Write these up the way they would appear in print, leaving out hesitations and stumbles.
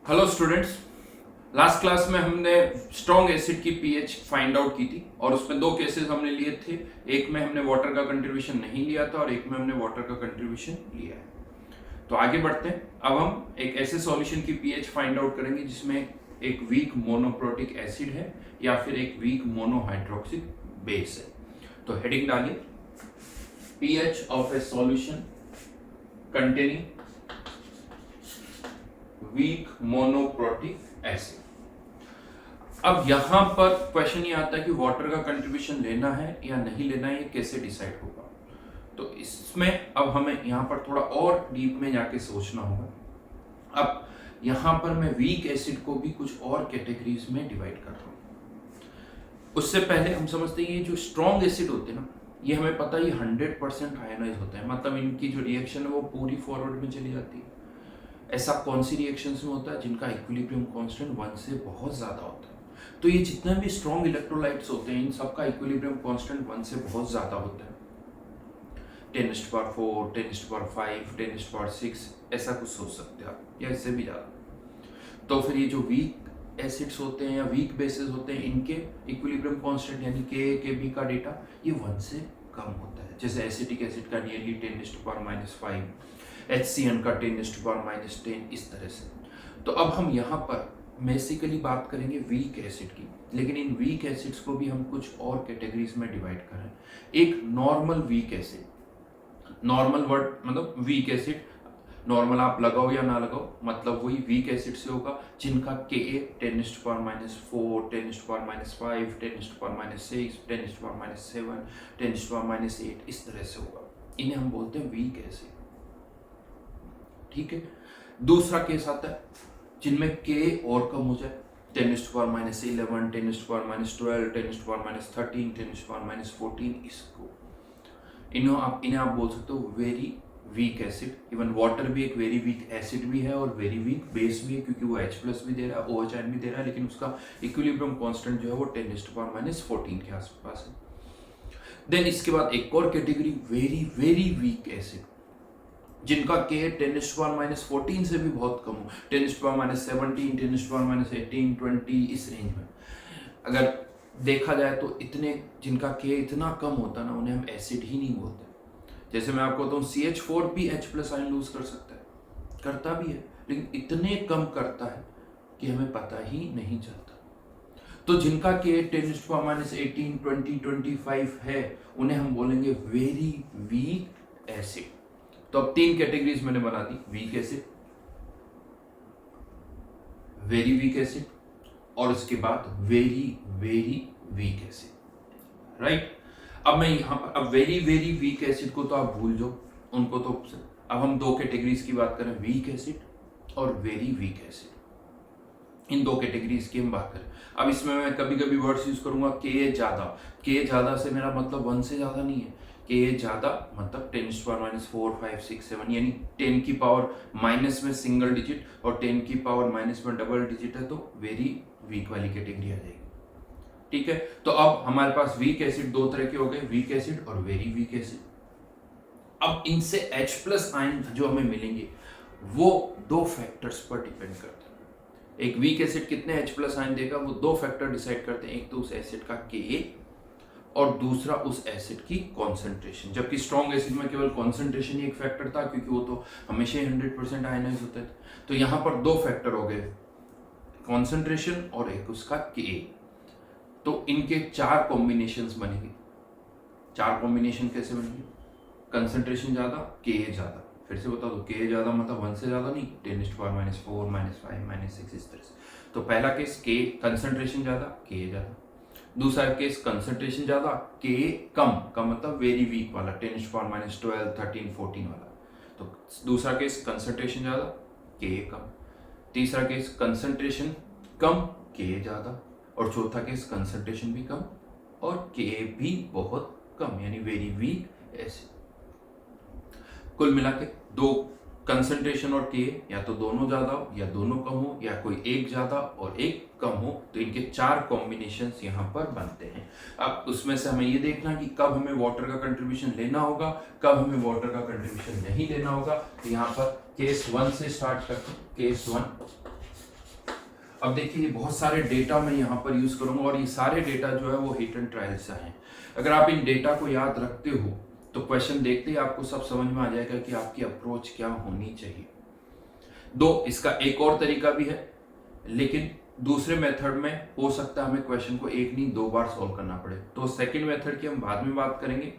Hello students. Last class में हमने strong acid की पीएच फाइंड आउट की थी और उसमें दो केसेस हमने लिए थे। एक में हमने वाटर का कंट्रीब्यूशन नहीं लिया था और एक में हमने वाटर का कंट्रीब्यूशन लिया है। तो आगे बढ़ते हैं। अब हम एक ऐसे सॉल्यूशन की पीएच फाइंड आउट करेंगे जिसमें एक वीक मोनोप्रोटिक एसिड है या फिर एक वीक मोनोहाइड्रोक्सिक बेस है। तो हेडिंग डालिए, pH of a solution containing weak monoprotic acid. अब यहां पर क्वेश्चन ये आता है कि वाटर का कंट्रीब्यूशन लेना है या नहीं लेना है, ये कैसे डिसाइड होगा। तो इसमें अब हमें यहां पर थोड़ा और डीप में जाके सोचना होगा। अब यहां पर मैं वीक एसिड को भी कुछ और कैटेगरीज में डिवाइड कर रहा हूं। उससे पहले हम समझते हैं ये जो स्ट्रॉन्ग एसिड होते हैं ना, ये हमें पता है ये 100% आयनाइज होते हैं, मतलब इनकी जो रिएक्शन है वो पूरी फॉरवर्ड में चली जाती है। ऐसा कौन सी रिएक्शंस में होता है जिनका इक्विलिब्रियम कांस्टेंट 1 से बहुत ज्यादा होता है। तो ये जितने भी स्ट्रॉन्ग इलेक्ट्रोलाइट्स होते हैं इन सबका इक्विलिब्रियम कांस्टेंट 1 से बहुत ज्यादा होता है। 10⁴, 10⁵, 10⁶, ऐसा कुछ सोच सकते हैं आप, या इससे भी ज्यादा। तो फिर ये जो वीक एसिड्स होते हैं या वीक बेसिस होते हैं, इनके इक्विलिब्रियम कांस्टेंट यानी के का डेटा ये 1 से कम होता है। जैसे एसिटिक एसिड का नियरली 10⁻⁵, HCN का 10⁻⁻10, इस तरह से। तो अब हम यहाँ पर बेसिकली बात करेंगे वीक एसिड की, लेकिन इन वीक एसिड्स को भी हम कुछ और कैटेगरीज में डिवाइड करें। एक normal weak acid, normal word मतलब वीक एसिड, नॉर्मल आप लगाओ या ना लगाओ, मतलब वही वीक एसिड से होगा जिनका Ka 10⁻⁴, 10⁻⁵, 10⁻⁶, 10⁻⁷, 10⁻⁸, इस तरह से होगा। इन्हें हम बोलते हैं वीक एसिड। ठीक है। दूसरा केस आता है जिनमें K और कम हो जाए, 10⁻11, 10⁻12, 10⁻13, 10⁻14, इसको इन्हें आप बोल सकते हो very weak acid. Even water भी एक वेरी वीक एसिड भी है और वेरी वीक बेस भी है, क्योंकि वो H+ भी दे रहा है, OH आयन भी दे रहा है, लेकिन उसका इक्विलिब्रियम कांस्टेंट जो है वो 10⁻14 के आसपास है। देन इसके बाद एक और category very very weak acid, जिनका K 10⁻14 से भी बहुत कम हो, 10⁻17, 10⁻18, 20, इस रेंज में। अगर देखा जाए तो इतने जिनका K इतना कम होता ना, उन्हें हम एसिड ही नहीं बोलते। जैसे मैं आपको बताऊं CH4 भी H+ आयन लूज कर सकता है, करता भी है, लेकिन इतने कम करता है कि हमें पता ही नहीं चलता। तो जिनका K 10⁻18, 20, 25 है, उन्हें हम बोलेंगे वेरी वीक एसिड। तो अब 3 कैटेगरीज मैंने बना दी, weak acid, very weak acid और उसके बाद very very weak acid. Right. अब मैं यहां पर अब वेरी वेरी वीक एसिड को तो आप भूल जाओ, उनको तो अब हम 2 कैटेगरीज की बात करें, वीक एसिड और वेरी वीक एसिड। इन 2 कैटेगरीज की हम बात करें। अब इसमें मैं कभी कभी वर्ड्स यूज करूंगा Ka ज्यादा। Ka ज्यादा से मेरा मतलब 1 से ज्यादा नहीं है, Ka ज्यादा मतलब 10⁻⁴, 5, 6, 7, यानी 10 की पावर माइनस में सिंगल डिजिट और 10 की पावर माइनस में डबल डिजिट है, तो वेरी वीक वाली कैटेगरी आ जाएगी। ठीक है। तो अब हमारे पास वीक एसिड 2 तरह के हो गए, वीक एसिड और वेरी वीक एसिड। अब इनसे H+ आयन जो हमें मिलेंगे वो 2 फैक्टर्स पर डिपेंड करते हैं। एक वीक एसिड कितने H+ आयन देगा, वो 2 फैक्टर डिसाइड करते हैं। एक तो उस एसिड का Ka और दूसरा उस एसिड की कॉन्सेंट्रेशन। जबकि स्ट्रॉन्ग एसिड में केवल कॉन्सेंट्रेशन ही एक फैक्टर था, क्योंकि वो तो हमेशा ही 100% आयनाइज होते थे। तो यहां पर 2 फैक्टर हो गए, कॉन्सेंट्रेशन और एक उसका Ka। तो इनके 4 कॉम्बिनेशंस बनेंगे। 4 कॉम्बिनेशन कैसे बनेंगे, कंसेंट्रेशन ज्यादा, Ka ज्यादा। फिर से बता दो, Ka ज्यादा मतलब 1 से ज्यादा नहीं, 10⁻⁴, -5, -6, इस तरह से। तो पहला केस K कंसेंट्रेशन ज्यादा, Ka ज्यादा। दूसरा केस कंसेंट्रेशन ज्यादा, Ka कम का मतलब वेरी वीक वाला, 10⁻12, 13, 14 वाला। तो दूसरा केस कंसेंट्रेशन ज्यादा, Ka कम। तीसरा केस कंसेंट्रेशन कम, Ka ज्यादा। और चौथा केस कंसेंट्रेशन भी कम और Ka भी बहुत कम, यानी वेरी वीक एसिड। कुल मिला के 2 कंसेंट्रेशन और Ka या तो दोनों ज्यादा हो या दोनों कम हो या कोई एक ज्यादा और एक कम हो, तो इनके 4 कॉम्बिनेशंस यहाँ पर बनते हैं। अब उसमें से हमें ये देखना कि कब हमें वाटर का कंट्रीब्यूशन लेना होगा, कब हमें वाटर का कंट्रीब्यूशन नहीं लेना होगा। तो यहाँ पर केस 1 से स्टार्ट करते हैं। केस 1, अब देखिए बहुत सारे डेटा मैं यहाँ पर यूज करूंगा और ये सारे डेटा जो है वो हिट एंड ट्रायल से हैं। अगर आप इन डेटा को याद रखते हो तो क्वेश्चन देखते ही आपको सब समझ में आ जाएगा कि आपकी अप्रोच क्या होनी चाहिए। इसका एक और तरीका भी है, लेकिन दूसरे मेथड में हो सकता है हमें क्वेश्चन को एक नहीं 2 बार सॉल्व करना पड़े, तो सेकंड मेथड की हम बाद में बात करेंगे।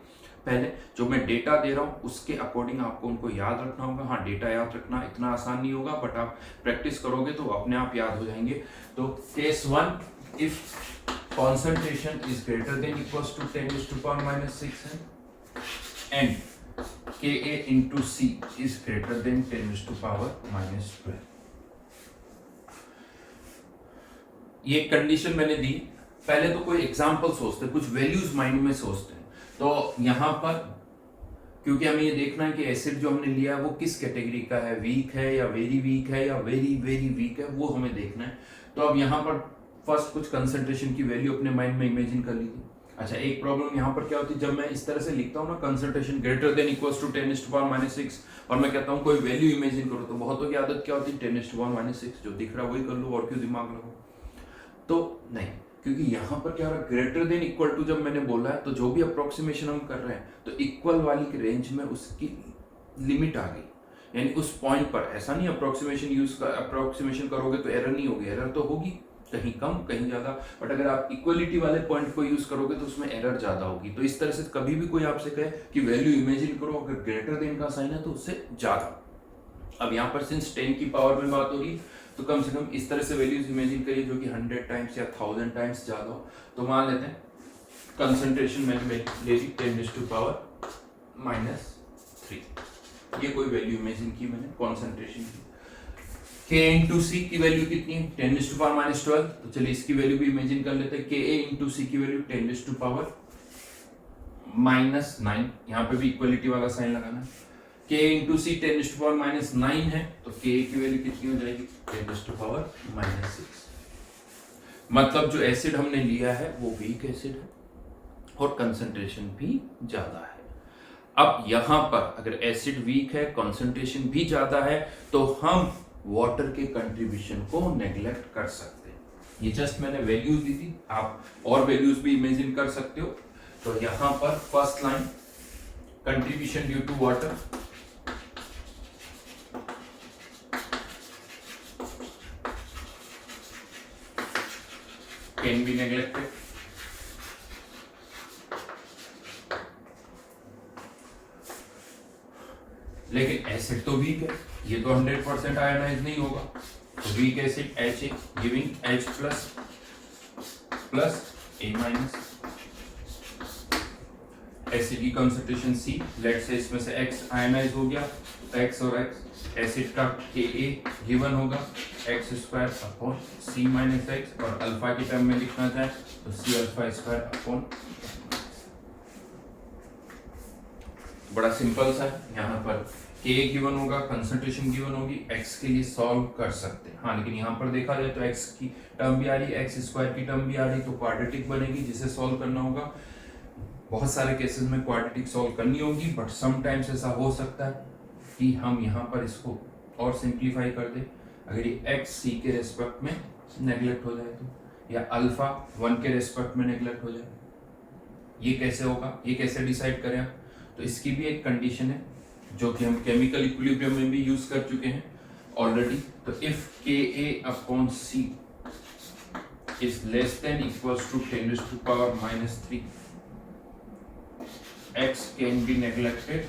पहले जो मैं डेटा दे रहा हूँ उसके अकॉर्डिंग आपको उनको याद रखना होगा। हाँ, डेटा याद रखना इतना आसान नहीं होगा, बट आप प्रैक्टिस करोगे तो अपने आप याद हो जाएंगे। तो case 1, if concentration is greater than equals to 10⁻⁻6 है and Ka into C is greater than 10⁻⁻12। ये कंडीशन मैंने दी। पहले तो कोई एग्जांपल सोचते, कुछ वैल्यूज माइंड में सोचते हैं। तो यहां पर क्योंकि हमें ये देखना है कि एसिड जो हमने लिया है वो किस कैटेगरी का है, वीक है या वेरी वीक है या वेरी वेरी वीक है, वो हमें देखना है। तो अब यहाँ पर फर्स्ट कुछ कंसंट्रेशन की वैल्यू अपने माइंड में इमेजिन कर लीजिए। अच्छा, एक प्रॉब्लम यहाँ पर क्या होती है, जब मैं इस तरह से लिखता हूँ ना concentration greater than equals to 10⁻⁻6 और मैं कहता हूँ कोई वैल्यू इमेजिन करो, तो बहुतों की आदत क्या होती है 10⁻⁻6 जो दिख रहा है वही कर लो और क्यों दिमाग लगाओ। तो नहीं, क्योंकि यहाँ पर क्या हो रहा है, ग्रेटर देन इक्वल टू जब मैंने बोला है तो जो भी अप्रोक्सीमेशन हम कर रहे हैं तो इक्वल वाली की रेंज में उसकी लिमिट आ गई। यानी उस पॉइंट पर ऐसा नहीं अप्रोक्सीमेशन करोगे तो एरर नहीं होगी, एरर तो होगी कहीं कम कहीं ज्यादा, बट अगर आप इक्वलिटी वाले पॉइंट को यूज करोगे तो उसमें एरर ज्यादा होगी। तो इस तरह से कभी भी कोई आपसे कहे कि वैल्यू इमेजिन करो, अगर ग्रेटर देन का साइन है तो उससे ज्यादा। अब यहाँ पर सिंस 10 की पावर में बात होगी तो कम से कम इस तरह से वैल्यूज इमेजिन करिए जो कि 100 टाइम्स या 1000 टाइम्स ज्यादा हो। तो मान लेते हैं कंसंट्रेशन मैंने ले ली 10⁻⁻3, ये कोई वैल्यू इमेजिन की मैंने कंसंट्रेशन की। K इंटू सी की वैल्यू कितनी है 10⁻⁻12, तो चलिए इसकी वैल्यू भी इमेजिन कर लेते हैं। Ka इंटू सी की वैल्यू 10⁻⁻9, यहाँ पे भी इक्वलिटी वाला साइन लगाना है। K इंटू सी 10⁻⁹ है तो K की वैल्यू कितनी हो जाएगी 10⁻⁻6। मतलब जो एसिड हमने लिया है वो वीक एसिड है और कंसंट्रेशन भी ज्यादा है। अब यहां पर अगर एसिड वीक है, कंसंट्रेशन भी ज्यादा है, तो हम वाटर के कंट्रीब्यूशन को नेग्लेक्ट कर सकते हैं। ये जस्ट मैंने वैल्यूज दी थी, आप और वैल्यूज भी इमेजिन कर सकते हो। तो यहां पर first line contribution due to water can be neglected, लेकिन एसिड तो वीक है, ये तो 100% आयनाइज नहीं होगा। तो weak acid HA giving H plus A minus. Acid की कंसंट्रेशन C, लेट से इसमें से X आयनाइज हो गया, X और X, एसिड का Ka गिवन होगा x² upon C minus x, और अल्फा के टर्म में लिखना चाहे तो C⁴ अपॉन। बड़ा सिंपल सा है, यहाँ पर K गिवन होगा, कंसंट्रेशन गिवन होगी, x के लिए सॉल्व कर सकते हैं। हाँ, लेकिन यहाँ पर देखा जाए तो x की टर्म भी आ रही है, x² की टर्म भी आ रही है, तो क्वाड्रेटिक बनेगी जिसे सॉल्व करना होगा। बहुत सारे केसेस में क्वाड्रेटिक सॉल्व करनी होगी, बट समटाइम्स ऐसा हो सकता है कि हम यहाँ पर इसको और सिंप्लीफाई कर दें। अगर ये x c के रेस्पेक्ट में नेग्लेक्ट हो जाए तो, या अल्फा 1 के रेस्पेक्ट में नेग्लेक्ट हो जाए, ये कैसे होगा, ये कैसे डिसाइड करें आप? तो इसकी भी एक कंडीशन है जो कि हम केमिकल इक्विलिब्रियम में भी यूज कर चुके हैं ऑलरेडी। तो if Ka upon C is less than equals to 10⁻⁻3, x can be neglected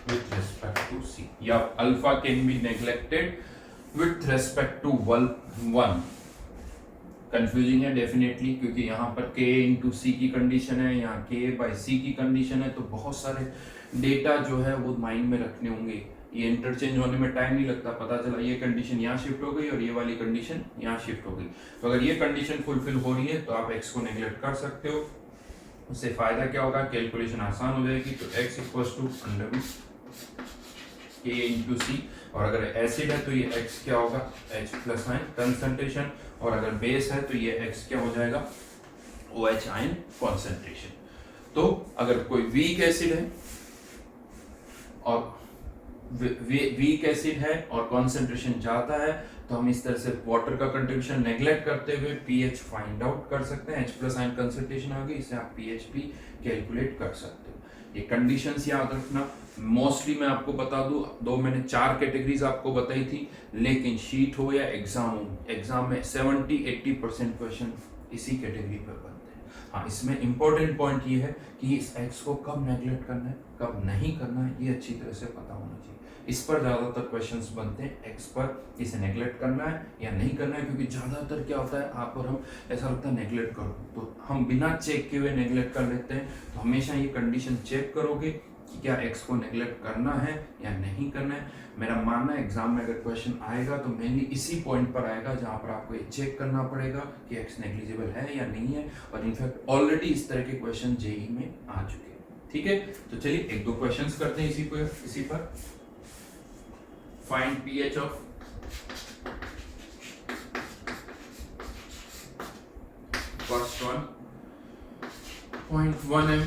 with respect to C, या alpha can be neglected with respect to 1। Confusing है डेफिनेटली, क्योंकि यहाँ पर K इंटू सी की कंडीशन है, यहाँ K बाई सी की condition है, तो बहुत सारे डेटा जो है वो माइंड में रखने होंगे। ये इंटरचेंज होने में टाइम नहीं लगता, पता चला ये कंडीशन यहाँ शिफ्ट हो गई और ये वाली कंडीशन यहाँ शिफ्ट हो गई। तो अगर ये कंडीशन फुलफिल हो रही है तो आप x को नेग्लेक्ट कर सकते हो। उससे फायदा क्या होगा, कैलकुलेशन आसान हो जाएगी। तो x equals to K into c, और अगर एसिड है तो ये x क्या होगा H प्लस आयन कंसंट्रेशन, और अगर बेस है तो ये x क्या हो जाएगा OH आयन कॉन्सेंट्रेशन। तो अगर कोई वीक एसिड है और वीक एसिड है और कॉन्सेंट्रेशन ज़्यादा है, तो हम इस तरह से वाटर का कंट्रीब्यूशन नेग्लेक्ट करते हुए पीएच फाइंड आउट कर सकते हैं। H+ आयन कंसंट्रेशन आ गई, इससे आप पीएच भी कैलकुलेट कर सकते हो। ये कंडीशंस याद रखना। मोस्टली मैं आपको बता दूं, मैंने 4 कैटेगरीज आपको बताई थी, लेकिन शीट हो या एग्जाम में 70-80% क्वेश्चन इसी कैटेगरी पर बनते हैं। हाँ, इसमें इंपॉर्टेंट पॉइंट ये है कि इस एक्स को कब नेग्लेक्ट करना है, कब नहीं करना है, ये अच्छी तरह से पता होना चाहिए। इस पर ज़्यादातर क्वेश्चंस बनते हैं, एक्स पर इसे नेग्लेक्ट करना है या नहीं करना है, क्योंकि ज़्यादातर क्या होता है, आप और हम ऐसा लगता है नेग्लेक्ट करो, तो हम बिना चेक किए हुए नेग्लेक्ट कर लेते हैं। तो हमेशा ये कंडीशन चेक करोगे कि क्या एक्स को नेग्लेक्ट करना है या नहीं करना है। मेरा मानना है एग्जाम में अगर क्वेश्चन आएगा तो मेनली इसी पॉइंट पर आएगा, जहाँ पर आपको ये चेक करना पड़ेगा कि एक्स नेग्लिजिबल है या नहीं है। और इनफैक्ट ऑलरेडी इस तरह के क्वेश्चन जेईई में आ चुके हैं। ठीक है, तो चलिए 1-2 क्वेश्चंस करते हैं इसी पर। Find pH of first one 0.1 m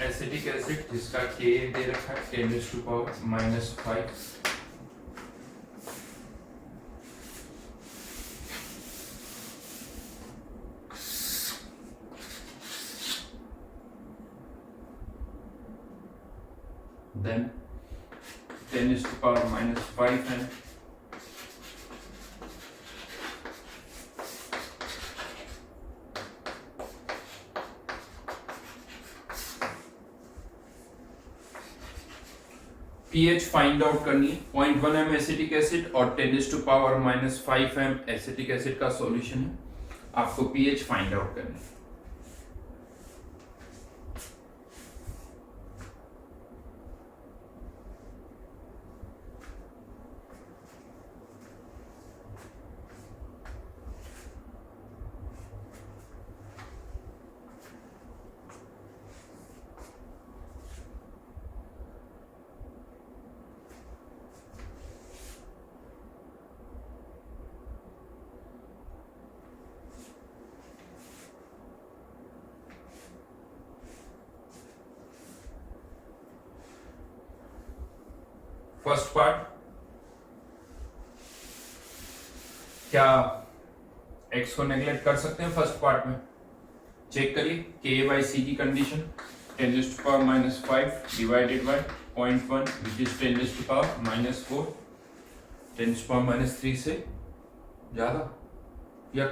acetic acid जिसका Ka दे रखा है 10⁻⁻⁵। then 10⁻⁻⁵ है। pH फाइंड आउट करनी है। 0.1 m एसिटिक एसिड और 10⁻⁵ m एसिटिक एसिड का सॉल्यूशन है, आपको pH फाइंड आउट करनी है। फर्स्ट पार्ट, क्या एक्स को नेग्लेक्ट कर सकते हैं? फर्स्ट पार्ट में चेक करिए Ka/C की condition 10⁻⁵ divided by 0.1 which is 10⁻⁻⁴। 10⁻³ से ज्यादा या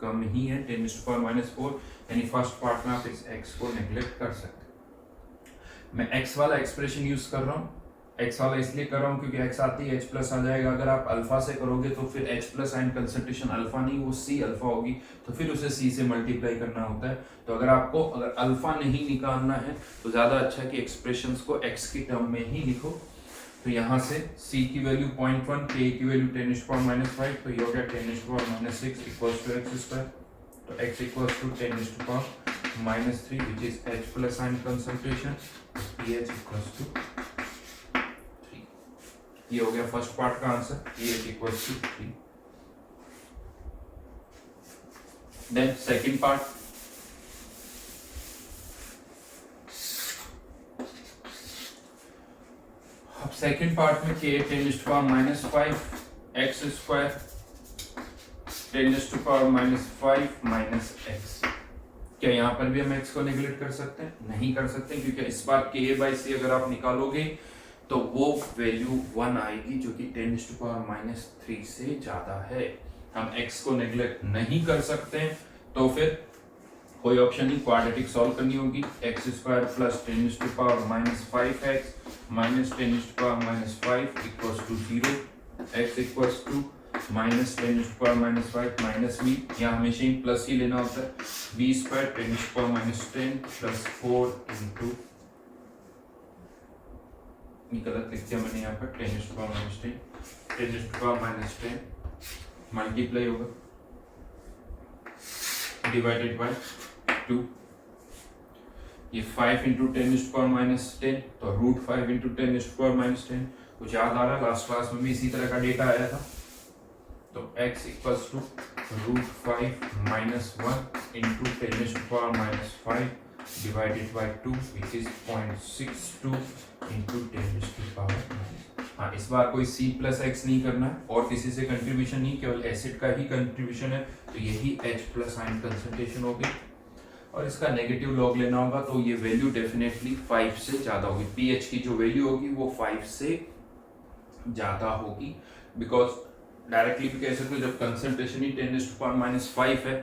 कम ही है 10⁻⁴, यानी फर्स्ट पार्ट में आप इस एक्स को नेग्लेक्ट कर सकते हैं। मैं एक्स वाला एक्सप्रेशन यूज कर रहा हूँ, एक्स वाला इसलिए कर रहा हूँ क्योंकि एक्स आती है H+ आ जाएगा। अगर आप अल्फा से करोगे तो फिर H+ आयन कंसंट्रेशन अल्फा नहीं, वो C अल्फा होगी, तो फिर उसे C से मल्टीप्लाई करना होता है। तो अगर अल्फा नहीं निकालना है तो ज़्यादा अच्छा है कि एक्सप्रेशंस को x की टर्म में ही लिखो। तो यहाँ से C की वैल्यू 0.1, K की वैल्यू 10⁻⁵, तो ये हो गया 10⁻⁻⁶ इक्वल्स टू x²। तो x equals to 10⁻⁻³ which is H+ ion concentration, pH equals to 3। ये हो गया फर्स्ट पार्ट का answer, pH equals to 3। Then second part, अब सेकंड पार्ट में Ka 10⁻⁵, x² 10⁻⁵ -x। क्या यहाँ पर भी हम x को नेग्लेक्ट कर सकते हैं? नहीं कर सकते, क्योंकि इस बार Ka/C अगर आप निकालोगे तो वो वैल्यू 1 आएगी जो कि 10⁻⁻³ से ज्यादा है। हम x को नेग्लेक्ट नहीं कर सकते हैं, तो फिर कोई ऑप्शन नहीं, क्वाड्रेटिक सॉल्व करनी होगी। x² + 10⁻⁵x -10⁻⁵ equals to 0। x equals to -10⁻⁵ minus b, यहाँ हमेशा ही प्लस ही लेना होता है। b² 10⁻⁻10 + 4 इंटू, गलत लिख दिया मैंने यहाँ पर, 10⁻⁻10 मल्टीप्लाई होगा डिवाइडेड बाय 2। ये 5 इंटू 10⁻⁻10, तो √5 इंटू 10⁻⁻10। कुछ याद आ रहा है? लास्ट क्लास में भी इसी तरह का डेटा आया था। तो x equals to √5 - 1 into 10⁻⁵ divided by 2 which is 0.62 into 10⁻⁻। हाँ, इस बार कोई C प्लस एक्स नहीं करना है और किसी से कंट्रीब्यूशन नहीं, केवल एसिड का ही कंट्रीब्यूशन है, तो यही H प्लस आयन कंसंट्रेशन होगी और इसका नेगेटिव लॉग लेना होगा, तो ये वैल्यू डेफिनेटली 5 से ज़्यादा होगी। pH की जो वैल्यू होगी वो 5 से ज़्यादा होगी, बिकॉज डायरेक्टली भी कह सकते हो जब कंसंट्रेशन ही 10⁻⁵ है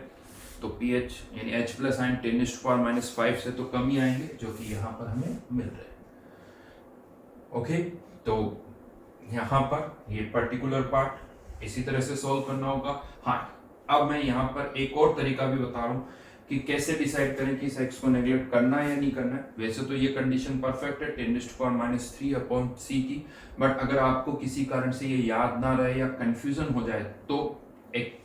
तो pH यानी H प्लस आयन 10⁻⁵ से तो कम ही आएंगे, जो कि यहाँ पर हमें मिल रहे हैं। ओके, तो यहाँ पर ये पर्टिकुलर पार्ट इसी तरह से सॉल्व करना होगा। हाँ, अब मैं यहाँ पर एक और तरीका भी बता रहा हूँ कि कैसे डिसाइड करें कि इस x को नेगलेक्ट करना है या नहीं करना है। वैसे तो ये कंडीशन परफेक्ट है 10⁻³ की, बट अगर आपको किसी कारण से ये याद ना रहे या कंफ्यूजन हो जाए तो एक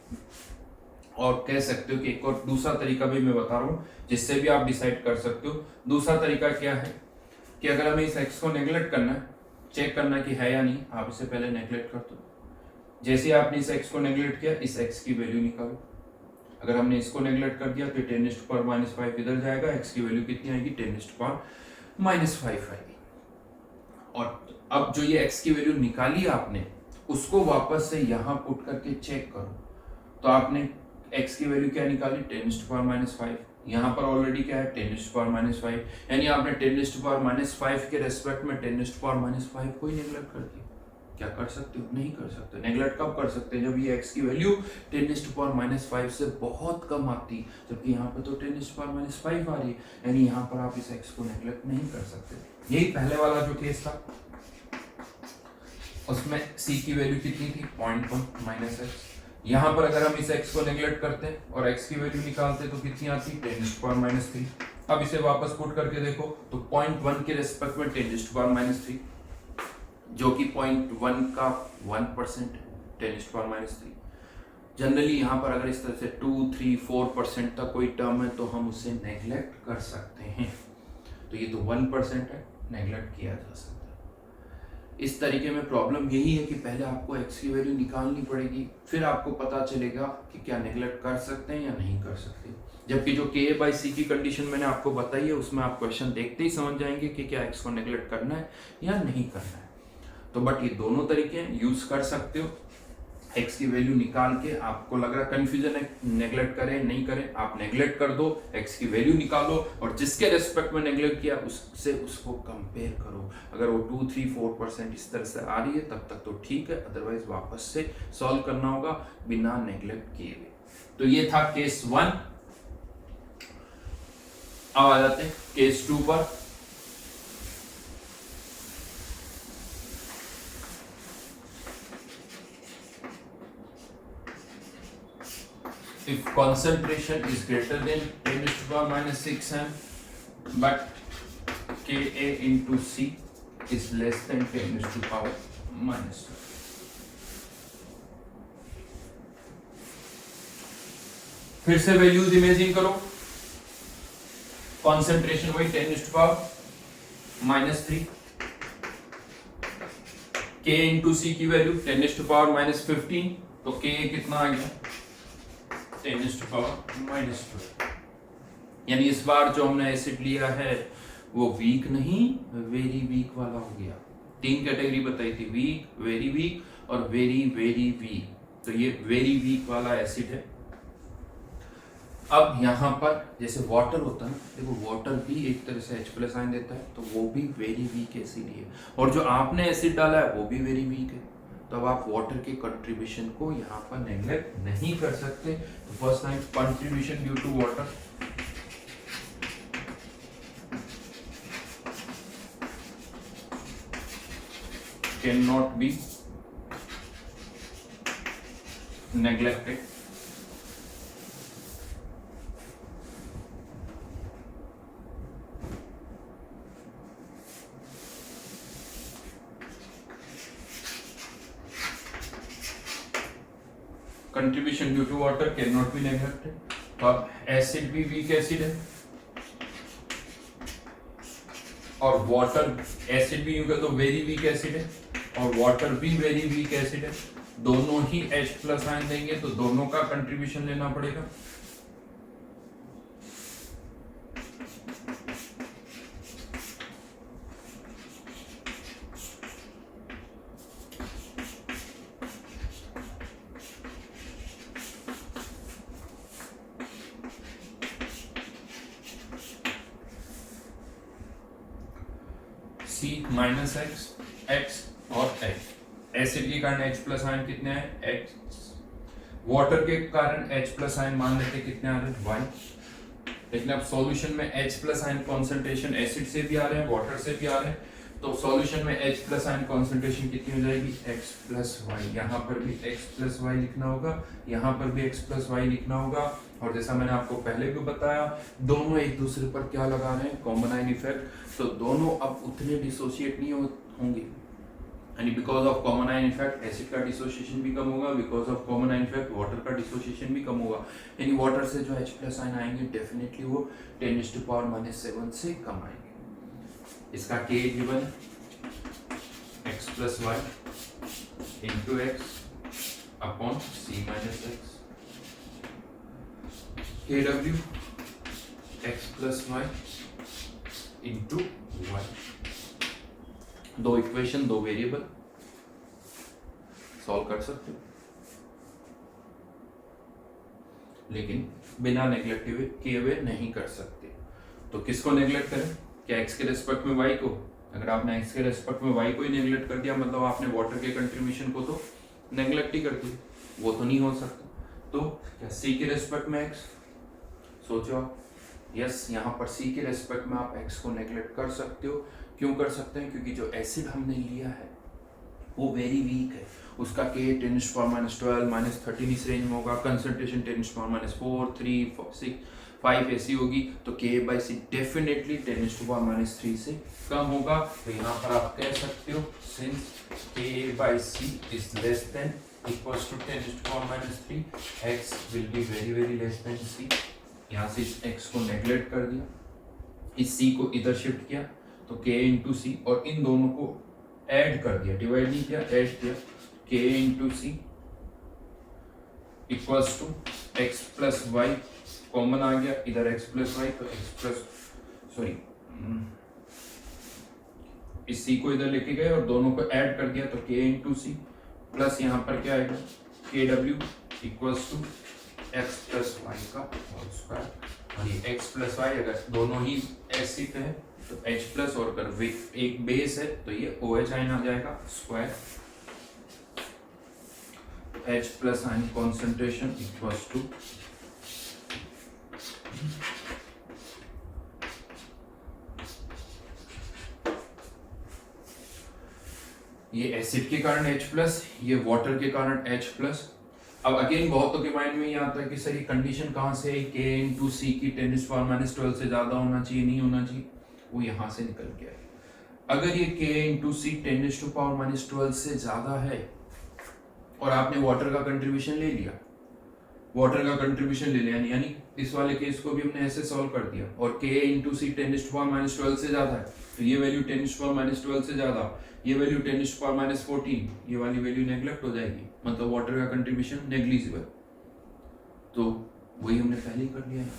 और कह सकते हो कि एक और दूसरा तरीका भी मैं बता रहा हूँ जिससे भी आप डिसाइड कर सकते हो। दूसरा तरीका क्या है कि अगर हमें इस x को नेगलेक्ट करना है, चेक करना कि है या नहीं, आप इसे पहले नेगलेक्ट कर दो। जैसे आपने इस x को नेगलेक्ट किया, इस x की वैल्यू निकालो। अगर हमने इसको नेगलेक्ट कर दिया तो 10⁻⁵ इधर जाएगा, x की वैल्यू कितनी आएगी 10⁻⁵ आएगी। और अब जो ये x की वैल्यू निकाली आपने, उसको वापस से यहाँ पुट करके चेक करो, तो आपने x की वैल्यू क्या निकाली 10⁻⁵, यहाँ पर ऑलरेडी क्या है 10⁻⁵, यानी आपने 10⁻⁵ के रेस्पेक्ट में 10⁻⁵ को ही नेगलेक्ट कर दिया। क्या कर सकते हो? नहीं कर सकते। नेगलेक्ट कब कर सकते हैं? जब ये x की वैल्यू 10⁻⁵ से बहुत कम आती, जबकि यहाँ पर तो 10⁻⁵ आ रही है, यानी यहाँ पर आप इस x को नेगलेक्ट नहीं कर सकते। यही पहले वाला जो केस था उसमें c की वैल्यू कितनी थी 0.1 - x। यहाँ पर अगर हम इस x को नेगलेक्ट करते हैं और x की वैल्यू निकालते तो कितनी आती 10⁻⁻3। अब इसे वापस पुट करके देखो तो 0.1 के रेस्पेक्ट में 10⁻⁻3, जो कि 0.1 का 1% है 10⁻⁻3। जनरली यहाँ पर अगर इस तरह से 2, 3, 4% तक कोई टर्म है तो हम उसे नेगलेक्ट कर सकते हैं। तो ये तो 1% है, नेगलेक्ट किया जा सकता है। इस तरीके में प्रॉब्लम यही है कि पहले आपको x की वैल्यू निकालनी पड़ेगी, फिर आपको पता चलेगा कि क्या नेगलेक्ट कर सकते हैं या नहीं कर सकते। जबकि जो Ka/C की कंडीशन मैंने आपको बताई है उसमें आप क्वेश्चन देखते ही समझ जाएंगे कि क्या x को नेगलेक्ट करना है या नहीं करना है। तो बट ये दोनों तरीके यूज कर सकते हो। x की वैल्यू निकाल के आपको लग रहा कंफ्यूजन है नेगलेक्ट करें नहीं करें, आप नेगलेक्ट कर दो, x की वैल्यू निकालो और जिसके रेस्पेक्ट में नेगलेक्ट किया उससे उसको कंपेयर करो। अगर वो 2, 3, 4% इस तरह से आ रही है तब तक तो ठीक है, अदरवाइज वापस से सॉल्व करना होगा बिना नेगलेक्ट किए हुए। तो ये था केस 1। अब आ जाते हैं केस 2 पर। If concentration is greater than 10⁻⁶ m, but Ka into C is less than 10⁻⁻². फिर से वैल्यूज इमेजिन करो। कॉन्सेंट्रेशन वही 10⁻⁻3, K into C की वैल्यू 10⁻⁻15, तो Ka कितना आ गया 10⁻⁻²। यानी इस बार जो हमने एसिड लिया है वो वीक नहीं वेरी वीक वाला हो गया। 3 कैटेगरी बताई थी, वीक, वेरी वीक और वेरी वेरी वीक। तो ये वेरी वीक वाला एसिड है। अब यहाँ पर जैसे वाटर होता है ना, देखो वाटर भी एक तरह से H+ आयन देता है, तो वो भी वेरी वीक एसिड ही है, और जो आपने एसिड डाला है वो भी वेरी वीक है। तो अब आप वाटर के कंट्रीब्यूशन को यहाँ पर नेगलेक्ट नहीं कर सकते। तो first time contribution due to water can not be neglected. Contribution due to water can not be neglected. तो अब एसिड भी वीक एसिड है और वाटर, एसिड भी यूं तो वेरी वीक एसिड है और वाटर भी वेरी वीक एसिड है। दोनों ही H+ आयन देंगे तो दोनों का कंट्रीब्यूशन लेना पड़ेगा। C माइनस x और H। एसिड के कारण H प्लस आयन कितने हैं X, वाटर के कारण H प्लस आयन मान लेते कितने आ रहे हैं Y। लेकिन अब सॉल्यूशन में H plus ion concentration acid से भी आ रहे हैं वाटर से भी आ रहे हैं, तो सॉल्यूशन में H प्लस आयन कॉन्सेंट्रेशन कितनी हो जाएगी x प्लस वाई। यहाँ पर भी x प्लस वाई लिखना होगा, यहाँ पर भी x प्लस वाई लिखना होगा। और जैसा मैंने आपको पहले भी बताया, दोनों एक दूसरे पर क्या लगा रहे हैं, कॉमन आयन इफेक्ट, तो दोनों अब उतने डिसोशिएट नहीं होंगे, यानी because of common ion effect acid का डिसोसिएशन भी कम होगा, because of common ion effect water का डिसोसिएशन भी कम होगा, यानी वाटर से जो H प्लस आयन आएंगे डेफिनेटली वो 10⁻⁻7 से कम आएंगे। इसका K given x plus y into x upon C minus x, KW x plus y into y. दो इक्वेशन, दो वेरिएबल सॉल्व कर सकते हो, लेकिन बिना नेग्लेक्ट किए हुए नहीं कर सकते। तो किसको नेग्लेक्ट करें, क्या x के रेस्पेक्ट में y को? अगर आपने x के रेस्पेक्ट में y को ही नेग्लेक्ट कर दिया, मतलब आपने वाटर के कंट्रीब्यूशन को तो नेग्लेक्ट ही कर दिया, वो तो नहीं हो सकता। तो क्या c के रेस्पेक्ट में x, सोचो आप, यस, यहाँ पर c के रेस्पेक्ट में आप x को नेग्लेक्ट कर सकते हो। क्यों कर सकते हैं, क्योंकि जो एसिड हमने लिया है वो वेरी वीक है, उसका K 10⁻12 -13 इस रेंज में होगा, कंसंट्रेशन 10⁻4 3 6 5 ऐसी होगी, तो K/C डेफिनेटली 10⁻³ से कम होगा। तो यहाँ पर आप कह सकते हो since K/C is less than equals to 10⁻³ x will be very very less than C। यहाँ से इस x को नेग्लेक्ट कर दिया, इस C को इधर शिफ्ट किया, तो K इंटू सी, और इन दोनों को ऐड कर दिया, डिवाइड नहीं किया, ऐड किया, K into c equals to x plus y, common आ गया इधर x प्लस वाई, तो x प्लस सॉरी इस c को इधर लेके गए और दोनों को ऐड कर दिया, तो K इंटू सी प्लस यहाँ पर क्या आएगा KW equals to x plus y का होल स्क्वायर। और ये x प्लस वाई अगर दोनों ही एसिड है तो H प्लस, और अगर एक बेस है तो ये OH आयन आ जाएगा square. H plus ion concentration equals to ये एसिड के कारण H प्लस, ये वाटर के कारण H प्लस। अब अगेन बहुतों के माइंड में ये आता है कि सर ये कंडीशन कहाँ से है, K इंटू सी की 10⁻12 से ज्यादा होना चाहिए, नहीं होना चाहिए, वो यहाँ से निकल के आए। अगर ये K इंटू सी 10⁻12 से ज्यादा है और आपने वाटर का कंट्रीब्यूशन ले लिया, वाटर का कंट्रीब्यूशन ले लिया, यानी इस वाले केस को भी हमने ऐसे सॉल्व कर दिया, और K इंटू सी 10⁻12 से ज्यादा है, तो ये वैल्यू 10⁻12 से ज्यादा, ये वैल्यू 10⁻14, ये वाली वैल्यू नेग्लेक्ट हो जाएगी, मतलब वाटर का कंट्रीब्यूशन नेग्लिजिबल। तो वही हमने पहले ही कर लिया है।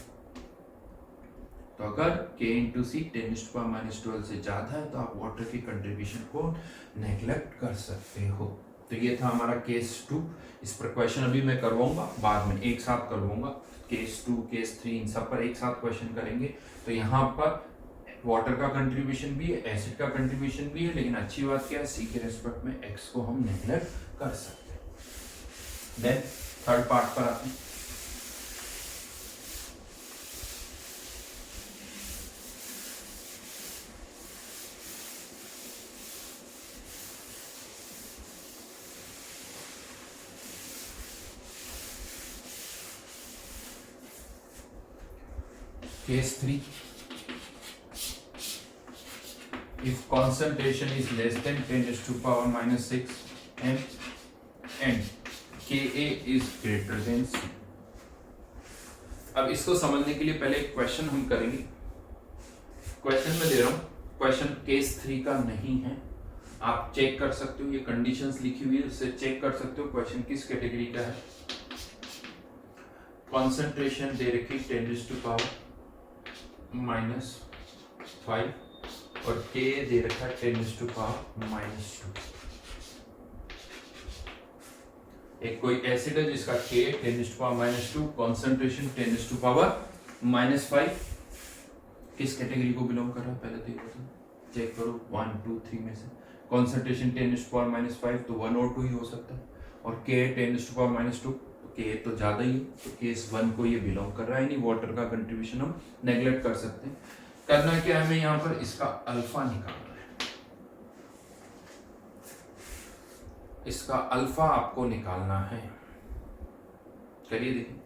तो अगर K इंटू सी 10⁻12 से ज्यादा है तो आप वाटर की कंट्रीब्यूशन को नेग्लेक्ट कर सकते हो। तो ये था हमारा केस 2। इस पर क्वेश्चन अभी मैं करवाऊंगा, बाद में एक साथ करवाऊंगा, केस 2 केस 3 इन सब पर एक साथ क्वेश्चन करेंगे। तो यहाँ पर वाटर का कंट्रीब्यूशन भी है, एसिड का कंट्रीब्यूशन भी है, लेकिन अच्छी बात क्या है, सी के रेस्पेक्ट में एक्स को हम नेग्लेक्ट कर सकते हैं। देन थर्ड पार्ट पर आते हैं। Case 3. If concentration is less than 10⁻⁻6 m and Ka is greater than C. अब इसको समझने के लिए पहले एक क्वेश्चन हम करेंगे। क्वेश्चन में दे रहा हूं, क्वेश्चन केस 3 का नहीं है, आप चेक कर सकते हो, ये कंडीशंस लिखी हुई है, उससे चेक कर सकते हो क्वेश्चन किस कैटेगरी का है। कॉन्सेंट्रेशन दे रखी 10⁻⁻5 और K दे रखा 10⁻²। एक कोई एसिड है जिसका K 10⁻², कॉन्सेंट्रेशन 10⁻⁻5, किस कैटेगरी को बिलोंग कर रहा है पहले तो ये बताओ। चेक करो 1 2 3 में से कॉन्सेंट्रेशन 10⁻⁵ तो 1 और 2 ही हो सकता है, और K 10⁻⁻2 तो K तो ज़्यादा ही है, तो केस 1 को ये बिलोंग कर रहा है, नहीं वाटर का कंट्रीब्यूशन हम नेग्लेक्ट कर सकते हैं। करना क्या है, हमें यहाँ पर इसका अल्फा निकालना है, इसका अल्फा आपको निकालना है। करिए देखिए,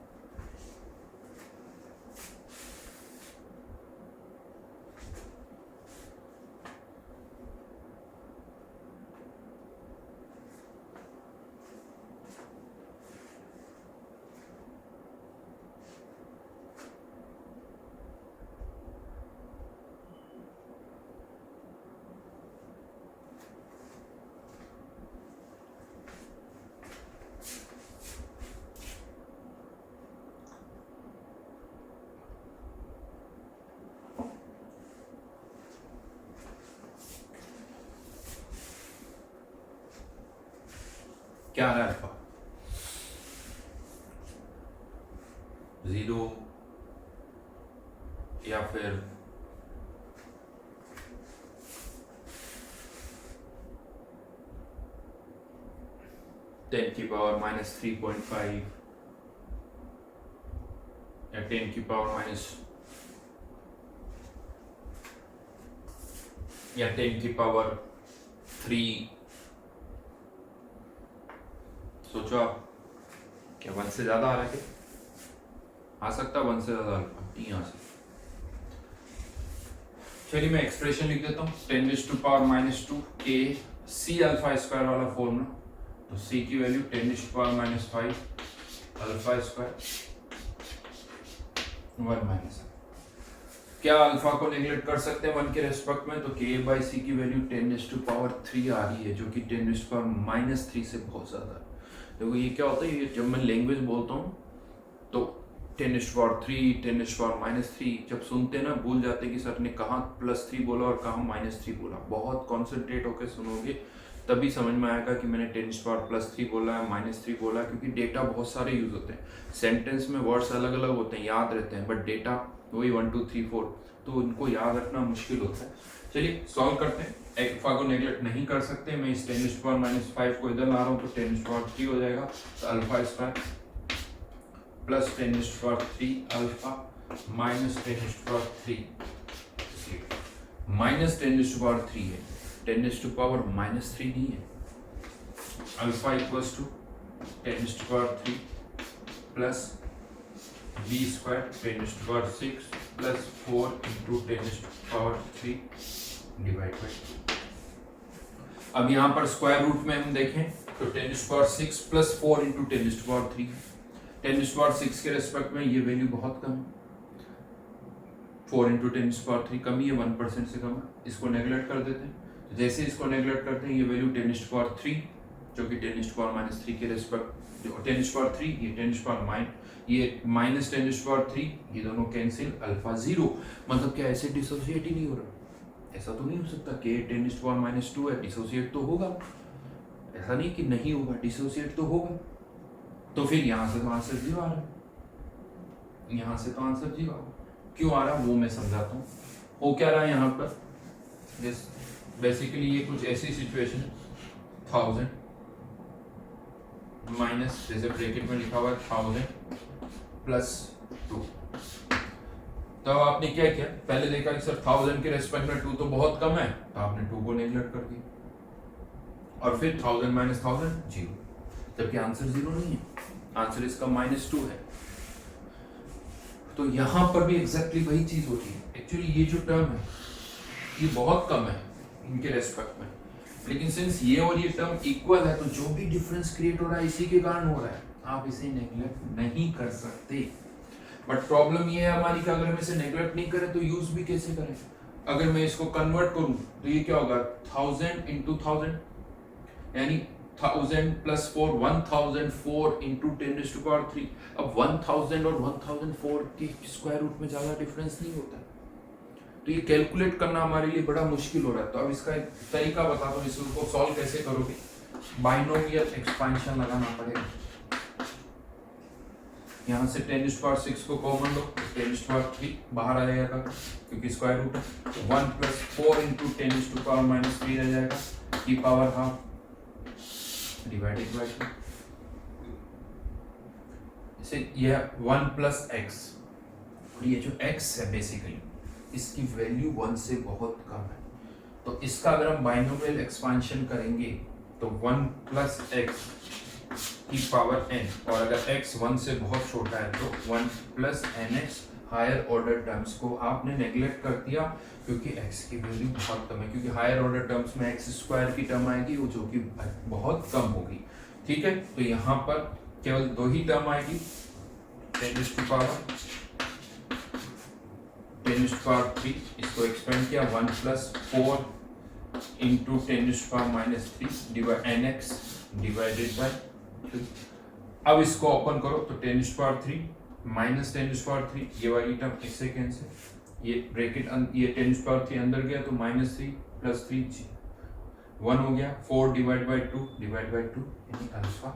क्या आ रहा है अल्फा 0 या फिर (10⁻³ या 10⁻- या 10⁻³ सोचो आप, क्या 1 से ज्यादा आ रहा है? क्या आ सकता है 1 से ज्यादा अल्फा? नहीं आ सकता। चलिए मैं एक्सप्रेशन लिख देता हूँ 10⁻² K C अल्फा स्क्वायर वाला फॉर्मूला, तो C की वैल्यू 10⁻⁵ अल्फा स्क्वायर 1 - क्या अल्फा को नेग्लेक्ट कर सकते हैं 1 के रेस्पेक्ट में? तो K/C की वैल्यू 10⁻³ आ रही है, जो कि 10⁻³ से बहुत ज्यादा है। देखो ये क्या होता है, ये जब मैं लैंग्वेज बोलता हूँ तो 10⁻³ 10⁻³ जब सुनते हैं ना भूल जाते हैं कि सर ने कहाँ +3 बोला और कहाँ -3 बोला। बहुत कॉन्सेंट्रेट होकर सुनोगे तभी समझ में आएगा कि मैंने 10⁻+3 बोला है -3 बोला है, क्योंकि डेटा बहुत सारे यूज होते हैं, सेंटेंस में वर्ड्स अलग अलग होते हैं, याद रहते हैं, बट डेटा वही 1 2 3 4, तो उनको याद रखना मुश्किल होता है। चलिए सॉल्व करते हैं। अल्फा को नेग्लेक्ट नहीं कर सकते, मैं इस 10⁻⁵ को इधर ला रहा हूँ तो 10⁻³ हो जाएगा, तो alpha square plus 10⁻³ alpha minus 10⁻³ minus 10⁻³ है, 10⁻³ नहीं है। Alpha equals to 10⁻³ plus b square 10⁻⁶ plus 4 into 10⁻³ divide by. अब यहाँ पर स्क्वायर रूट में हम देखें तो 10⁻⁶ प्लस 4 इंटू 10⁻³ 10⁻⁶ के रेस्पेक्ट में ये वैल्यू बहुत कम है, 4 इंटू 10⁻³ कम ही है, 1% से कम है, इसको नेग्लेक्ट कर देते हैं। तो जैसे इसको नेग्लेक्ट करते हैं ये वैल्यू 10⁻³ जो कि 10⁻³ के रेस्पेक्ट, जो 10⁻³ ये 10⁻⁻, ये माइनस 10⁻³ ये दोनों कैंसिल, अल्फा 0। मतलब क्या ऐसे डिसोसिएट ही नहीं हो रहा? ऐसा तो नहीं हो सकता कि 10⁻⁻² है, डिसोसिएट तो होगा, ऐसा नहीं कि नहीं होगा, डिसोसिएट तो होगा। तो फिर यहाँ से तो आंसर 0 आ रहा है, यहाँ से तो आंसर 0 आ रहा है। क्यों आ रहा वो मैं समझाता हूँ। हो क्या रहा है यहाँ पर, बेसिकली ये कुछ ऐसी सिचुएशन है, 1000 माइनस, जैसे ब्रैकेट में लिखा हुआ है 1000 प्लस 2। तो आपने क्या किया, पहले देखा कि सर 1000 के रेस्पेक्ट में 2 तो बहुत कम है, तो आपने 2 को नेग्लेक्ट कर दिया, और फिर 1000 माइनस 1000 0, जबकि आंसर 0 नहीं है, आंसर इसका -2 है। तो यहां पर भी एग्जैक्टली वही चीज होती है। एक्चुअली ये जो टर्म है ये बहुत कम है इनके रेस्पेक्ट में, लेकिन सिंस ये और ये टर्म इक्वल है तो जो भी डिफरेंस क्रिएट हो रहा है इसी के कारण हो रहा है, आप इसे नेग्लेक्ट नहीं कर सकते। बट प्रॉब्लम ये है हमारी कि अगर हम इसे नेग्लेक्ट नहीं करें तो यूज भी कैसे करें। अगर मैं इसको कन्वर्ट करूं तो ये क्या होगा, 1000 इंटू 1000 यानी 1000 प्लस 4 1004 इंटू 10⁻³। अब 1000 और 1004 के स्क्वायर रूट में ज्यादा डिफरेंस नहीं होता, तो ये कैलकुलेट करना हमारे लिए बड़ा मुश्किल हो रहा है। तो अब इसका एक तरीका बताता हूँ, इसको सॉल्व कैसे करोगे। बाइनोमियल एक्सपेंशन लगाना पड़ेगा। यहाँ से 10⁻6 को कॉमन लो, 10⁻3 बाहर आ जाएगा क्योंकि स्क्वायर रूट है। 1 + 4 × 10⁻³ रह जाएगा, की पावर हाफ डिवाइडेड बाय 2। इसे यह 1 + x, और ये जो x है बेसिकली इसकी वैल्यू 1 से बहुत कम है, तो इसका अगर हम बाइनोमियल एक्सपांशन करेंगे तो 1 + x की पावर n, और अगर x 1 से बहुत छोटा है तो 1 + nx हायर ऑर्डर टर्म्स को आपने नेग्लेक्ट कर दिया क्योंकि x की वैल्यू बहुत कम है, क्योंकि हायर ऑर्डर टर्म्स में x² की टर्म आएगी वो जो कि बहुत कम होगी। ठीक है, तो यहाँ पर केवल 2 ही टर्म आएगी, 10⁻3 इसको एक्सपेंड किया, 1 + 4 × 10⁻³ nx डिवाइडेड बाय 2। अब इसको ओपन करो तो 10⁻3 - 10⁻3 ये वाली टर्म एक सेकेंड से, ये ब्रैकेट ये 10⁻3 अंदर गया तो -3 + 3 1 हो गया, 4 डिवाइड बाय 2 यानी अल्फा।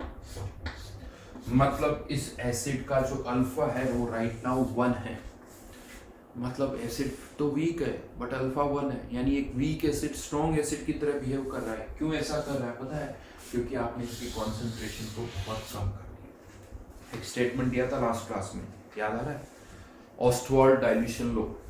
मतलब इस एसिड का जो अल्फा है वो राइट नाउ 1 है, मतलब एसिड तो वीक है बट अल्फा 1 है, यानी एक वीक एसिड स्ट्रॉन्ग एसिड की तरह बिहेव कर रहा है। क्यों ऐसा कर रहा है पता है? क्योंकि आपने इसकी कॉन्सेंट्रेशन को बहुत कम कर दिया। एक स्टेटमेंट दिया था लास्ट क्लास में, याद आ रहा है? ऑस्टवाल्ड डाइल्यूशन लो,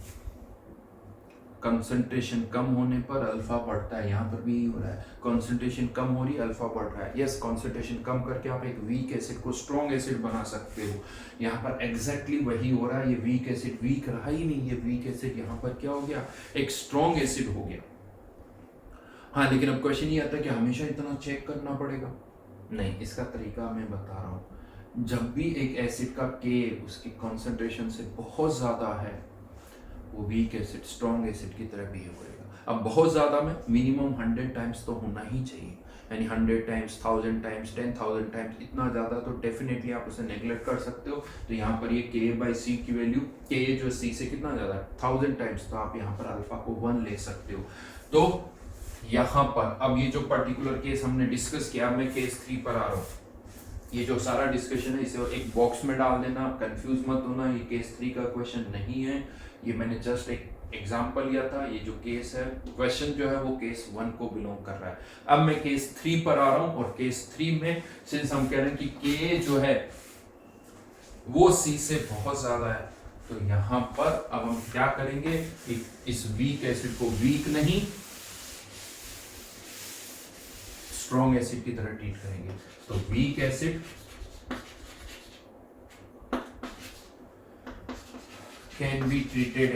कंसंट्रेशन कम होने पर अल्फा बढ़ता है, यहाँ पर भी यही हो रहा है, कंसंट्रेशन कम हो रही है अल्फा बढ़ रहा है। यस, कंसंट्रेशन कम करके आप एक वीक एसिड को स्ट्रॉन्ग एसिड बना सकते हो, यहाँ पर एग्जैक्टली वही हो रहा है। ये वीक एसिड वीक रहा ही नहीं, ये वीक एसिड यहाँ पर क्या हो गया, एक स्ट्रॉन्ग एसिड हो गया। हाँ, लेकिन अब क्वेश्चन ये आता है कि हमेशा इतना चेक करना पड़ेगा? नहीं, इसका तरीका मैं बता रहा हूँ। जब भी एक एसिड का के उसकी कॉन्सेंट्रेशन से बहुत ज्यादा है वो वीक एसिड स्ट्रॉन्ग एसिड की तरह बिहेव करेगा। अब बहुत ज्यादा में मिनिमम 100 टाइम्स तो होना ही चाहिए, यानी 100 टाइम्स, 1000 टाइम्स, 10,000 टाइम्स, इतना ज्यादा तो डेफिनेटली आप उसे नेग्लेक्ट कर सकते हो। तो यहाँ पर ये K/C की वैल्यू, K जो C से कितना ज्यादा है 1000 टाइम्स, तो आप यहाँ पर अल्फा को 1 ले सकते हो। तो यहाँ पर अब ये जो पर्टिकुलर केस हमने डिस्कस किया, मैं केस 3 पर आ रहा हूँ। ये जो सारा डिस्कशन है इसे एक बॉक्स में डाल देना, कंफ्यूज मत होना, ये केस 3 का क्वेश्चन नहीं है, ये मैंने जस्ट एक एग्जांपल लिया था। ये जो केस है, क्वेश्चन जो है वो केस 1 को बिलोंग कर रहा है। अब मैं केस 3 पर आ रहा हूं, और केस 3 में सिंस हम कह रहे हैं कि के जो है वो सी से बहुत ज्यादा है, तो यहां पर अब हम क्या करेंगे, इस वीक एसिड को वीक नहीं स्ट्रॉन्ग एसिड की तरह ट्रीट करेंगे। तो weak acid can be treated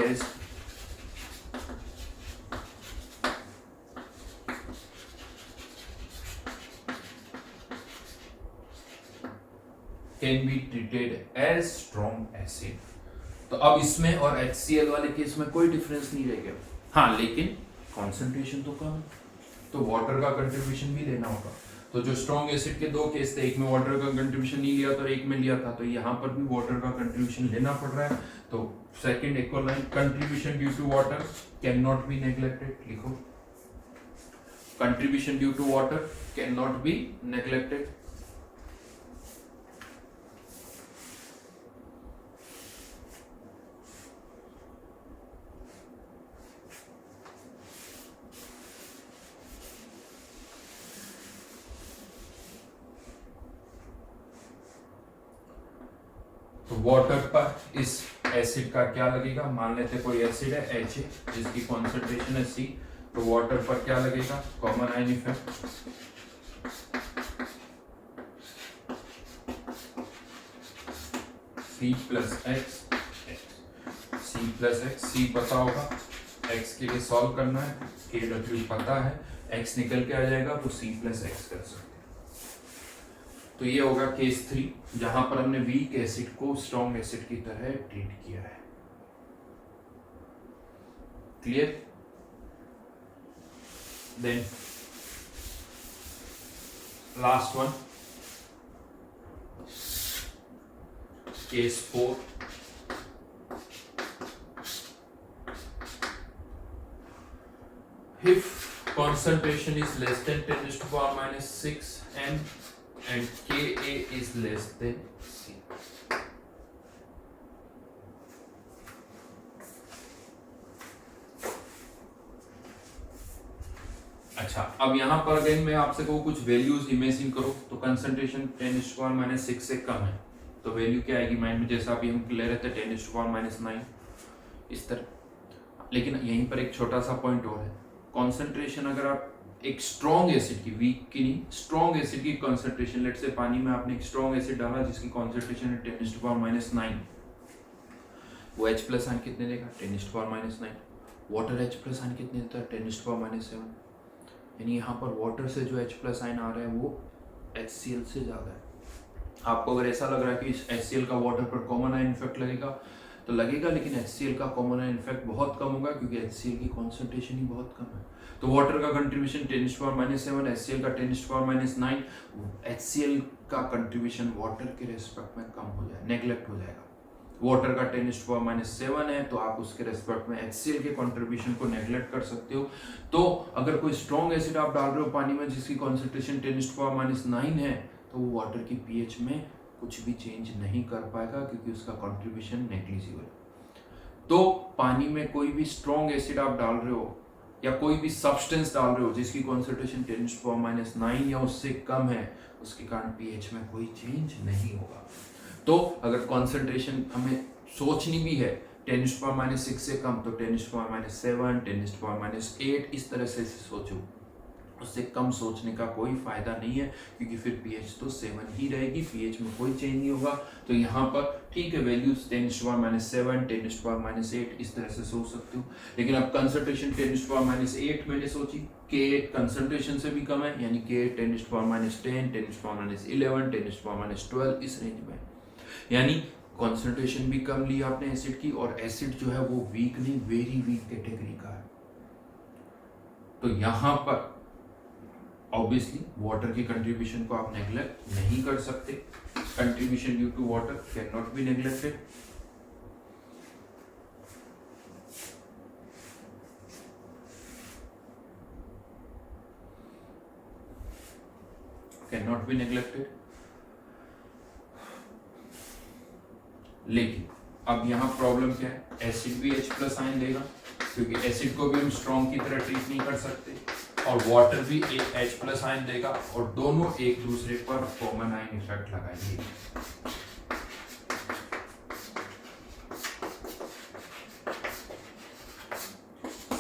as strong acid। तो अब इसमें और HCl वाले केस में कोई डिफरेंस नहीं रहेगा। हाँ, लेकिन कॉन्सेंट्रेशन तो कम है, तो वाटर का कंट्रीब्यूशन भी लेना होगा। तो जो स्ट्रॉन्ग एसिड के 2 केस थे, एक में वाटर का कंट्रीब्यूशन नहीं लिया था और एक में लिया था, तो यहाँ पर भी वाटर का कंट्रीब्यूशन लेना पड़ रहा है। तो second equal line, contribution due to water can not be neglected, लिखो contribution due to water can not be neglected. Water पर इस एसिड का क्या लगेगा, मान लेते कोई एसिड है H जिसकी कॉन्सेंट्रेशन है C, तो वाटर पर क्या लगेगा, कॉमन आयन इफेक्ट, C पता होगा, x के लिए सॉल्व करना है, KW पता है, x निकल के आ जाएगा तो C+x कर सकते हैं। तो ये होगा केस 3, जहां पर हमने वीक एसिड को स्ट्रॉन्ग एसिड की तरह ट्रीट किया है। Clear? Then last one, case 4, if concentration is less than 10⁻⁻⁶ and Ka is less than C, अच्छा, अब यहाँ पर अगेन मैं आपसे कहूँ कुछ वैल्यूज इमेजिन करो, तो कंसंट्रेशन 10⁻⁻6 से कम है, तो वैल्यू क्या आएगी माइंड में, जैसा अभी हम ले रहे थे 10⁻⁹ इस तरह। लेकिन यहीं पर एक छोटा सा पॉइंट और है, कॉन्सेंट्रेशन अगर आप एक स्ट्रॉन्ग एसिड की, वीक की नहीं, स्ट्रॉन्ग एसिड की कॉन्सेंट्रेशन, लेट से पानी में आपने एक स्ट्रॉन्ग एसिड डाला जिसकी कॉन्सेंट्रेशन है 10⁻⁹, वो H प्लस आयन कितने देगा 10⁻⁹, वाटर H प्लस आयन कितने देता है 10⁻⁷, यानी यहाँ पर वाटर से जो H प्लस आयन आ रहा है वो HCl से ज़्यादा है। आपको अगर ऐसा लग रहा है कि इस HCl का वाटर पर कॉमन आयन इफेक्ट लगेगा तो लगेगा, लेकिन HCl का कॉमन आयन इफेक्ट बहुत कम होगा क्योंकि HCl की कॉन्सेंट्रेशन ही बहुत कम है। तो वाटर का कंट्रीब्यूशन 10⁻⁷, HCl का 10⁻⁹, HCl का कंट्रीब्यूशन वाटर के रेस्पेक्ट में कम हो जाए, नेग्लेक्ट हो जाएगा। वाटर का 10⁻⁷ है तो आप उसके रेस्पेक्ट में HCl के कंट्रीब्यूशन को नेग्लेक्ट कर सकते हो। तो अगर कोई स्ट्रॉन्ग एसिड आप डाल रहे हो पानी में जिसकी कॉन्सेंट्रेशन 10⁻⁹ है, तो वो वाटर की पीएच में कुछ भी चेंज नहीं कर पाएगा क्योंकि उसका कंट्रीब्यूशन नेग्लिजिबल है। तो पानी में कोई भी स्ट्रॉन्ग एसिड आप डाल रहे हो या कोई भी सब्सटेंस डाल रहे हो जिसकी कॉन्सेंट्रेशन 10⁻⁹ या उससे कम है, उसके कारण पीएच में कोई चेंज नहीं होगा। तो अगर कॉन्सेंट्रेशन हमें सोचनी भी है 10⁻⁶ से कम, तो 10⁻⁷, 10⁻8 इस तरह से सोचो, उससे कम सोचने का कोई फायदा नहीं है क्योंकि फिर पीएच तो 7 ही रहेगी, पीएच में कोई चेंज नहीं होगा। तो यहाँ पर ठीक है वैल्यूज 10⁻⁷, 10⁻8 इस तरह से सोच सकते हो। लेकिन अब कंसंट्रेशन 10⁻8 मैंने सोची, K8 कंसंट्रेशन से भी कम है, यानी K8 10⁻10, 10⁻11, 10⁻12 इस रेंज में, यानी कंसंट्रेशन भी कम ली आपने एसिड की, और एसिड जो है वो वीक नहीं, वेरी वीक कैटेगरी का है। तो यहाँ पर ऑब्वियसली वाटर की कंट्रीब्यूशन को आप नेग्लेक्ट नहीं कर सकते, contribution due to water can not be neglected. Can not be neglected. लेकिन अब यहाँ प्रॉब्लम क्या है, एसिड भी H प्लस आयन देगा क्योंकि एसिड को भी हम स्ट्रॉन्ग की तरह ट्रीट नहीं कर सकते, और वाटर भी एक H प्लस आयन देगा, और दोनों एक दूसरे पर कॉमन आयन इफेक्ट लगाएंगे।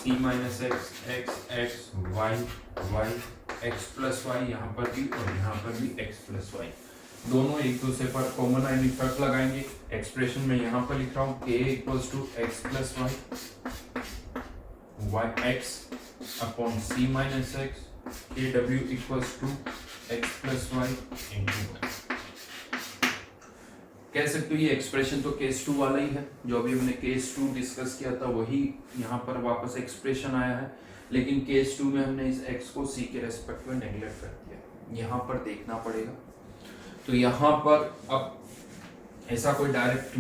C-X, X, X, Y, Y, X plus Y यहाँ पर भी और यहाँ पर भी X प्लस Y, दोनों एक दूसरे पर कॉमन आयन इफेक्ट लगाएंगे। एक्सप्रेशन में यहाँ पर लिख रहा हूँ K equals to X plus Y, Y X upon C-X, KW equals to X plus Y into Y। कह सकते हो ये एक्सप्रेशन तो केस 2 वाला ही है, जो अभी हमने केस 2 डिस्कस किया था वही यहाँ पर वापस एक्सप्रेशन आया है, लेकिन केस 2 में हमने इस x को c के रेस्पेक्ट में नेग्लेक्ट कर दिया, यहाँ पर देखना पड़ेगा। तो यहाँ पर अब ऐसा कोई डायरेक्ट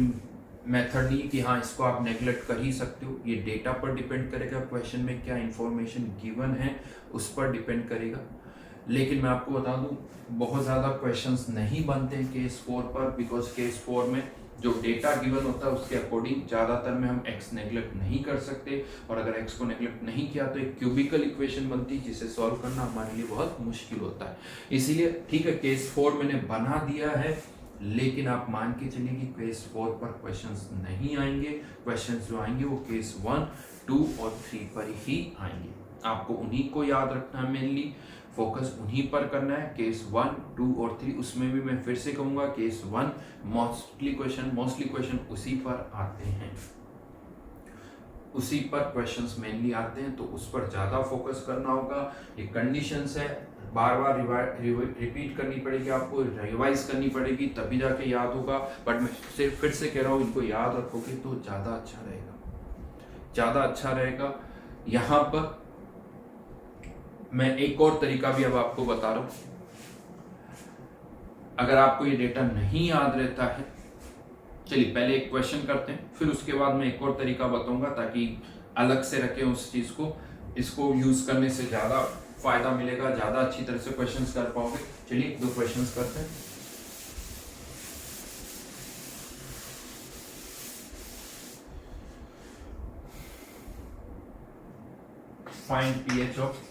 मेथड नहीं कि हाँ इसको आप नेग्लेक्ट कर ही सकते हो, ये डेटा पर डिपेंड करेगा, क्वेश्चन में क्या इंफॉर्मेशन गिवन है उस पर डिपेंड करेगा। लेकिन मैं आपको बता दूं बहुत ज़्यादा क्वेश्चंस नहीं बनते हैं केस 4 पर, बिकॉज केस 4 में जो डेटा गिवन होता है उसके अकॉर्डिंग ज़्यादातर में हम x नेग्लेक्ट नहीं कर सकते, और अगर x को नेग्लेक्ट नहीं किया तो एक क्यूबिकल इक्वेशन बनती है जिसे सॉल्व करना हमारे लिए बहुत मुश्किल होता है। इसीलिए ठीक है केस 4 मैंने बना दिया है, लेकिन आप मान के चलिए कि केस 4 पर क्वेश्चंस नहीं आएंगे, क्वेश्चंस जो आएंगे वो केस 1, 2 और 3 पर ही आएंगे। आपको उन्हीं को याद रखना है, मेनली फोकस उन्हीं पर करना है, केस 1, 2 और 3। उसमें भी मैं फिर से कहूँगा केस 1 मोस्टली क्वेश्चन उसी पर आते हैं, उसी पर क्वेश्चंस मेनली आते हैं, तो उस पर ज़्यादा फोकस करना होगा। ये कंडीशंस है, बार बार रिपीट करनी पड़ेगी, आपको रिवाइज करनी पड़ेगी, तभी जाके याद होगा। बट मैं सिर्फ फिर से कह रहा हूँ इनको याद रखोगे तो ज़्यादा अच्छा रहेगा, ज़्यादा अच्छा रहेगा। यहाँ पर मैं एक और तरीका भी अब आपको बता रहा हूँ, अगर आपको ये डेटा नहीं याद रहता है, चलिए पहले एक क्वेश्चन करते हैं, फिर उसके बाद मैं एक और तरीका बताऊंगा ताकि अलग से रखें उस चीज को, इसको यूज करने से ज्यादा फायदा मिलेगा, ज्यादा अच्छी तरह से क्वेश्चंस कर पाओगे। चलिए 2 क्वेश्चंस करते हैं। फाइंड pH ऑफ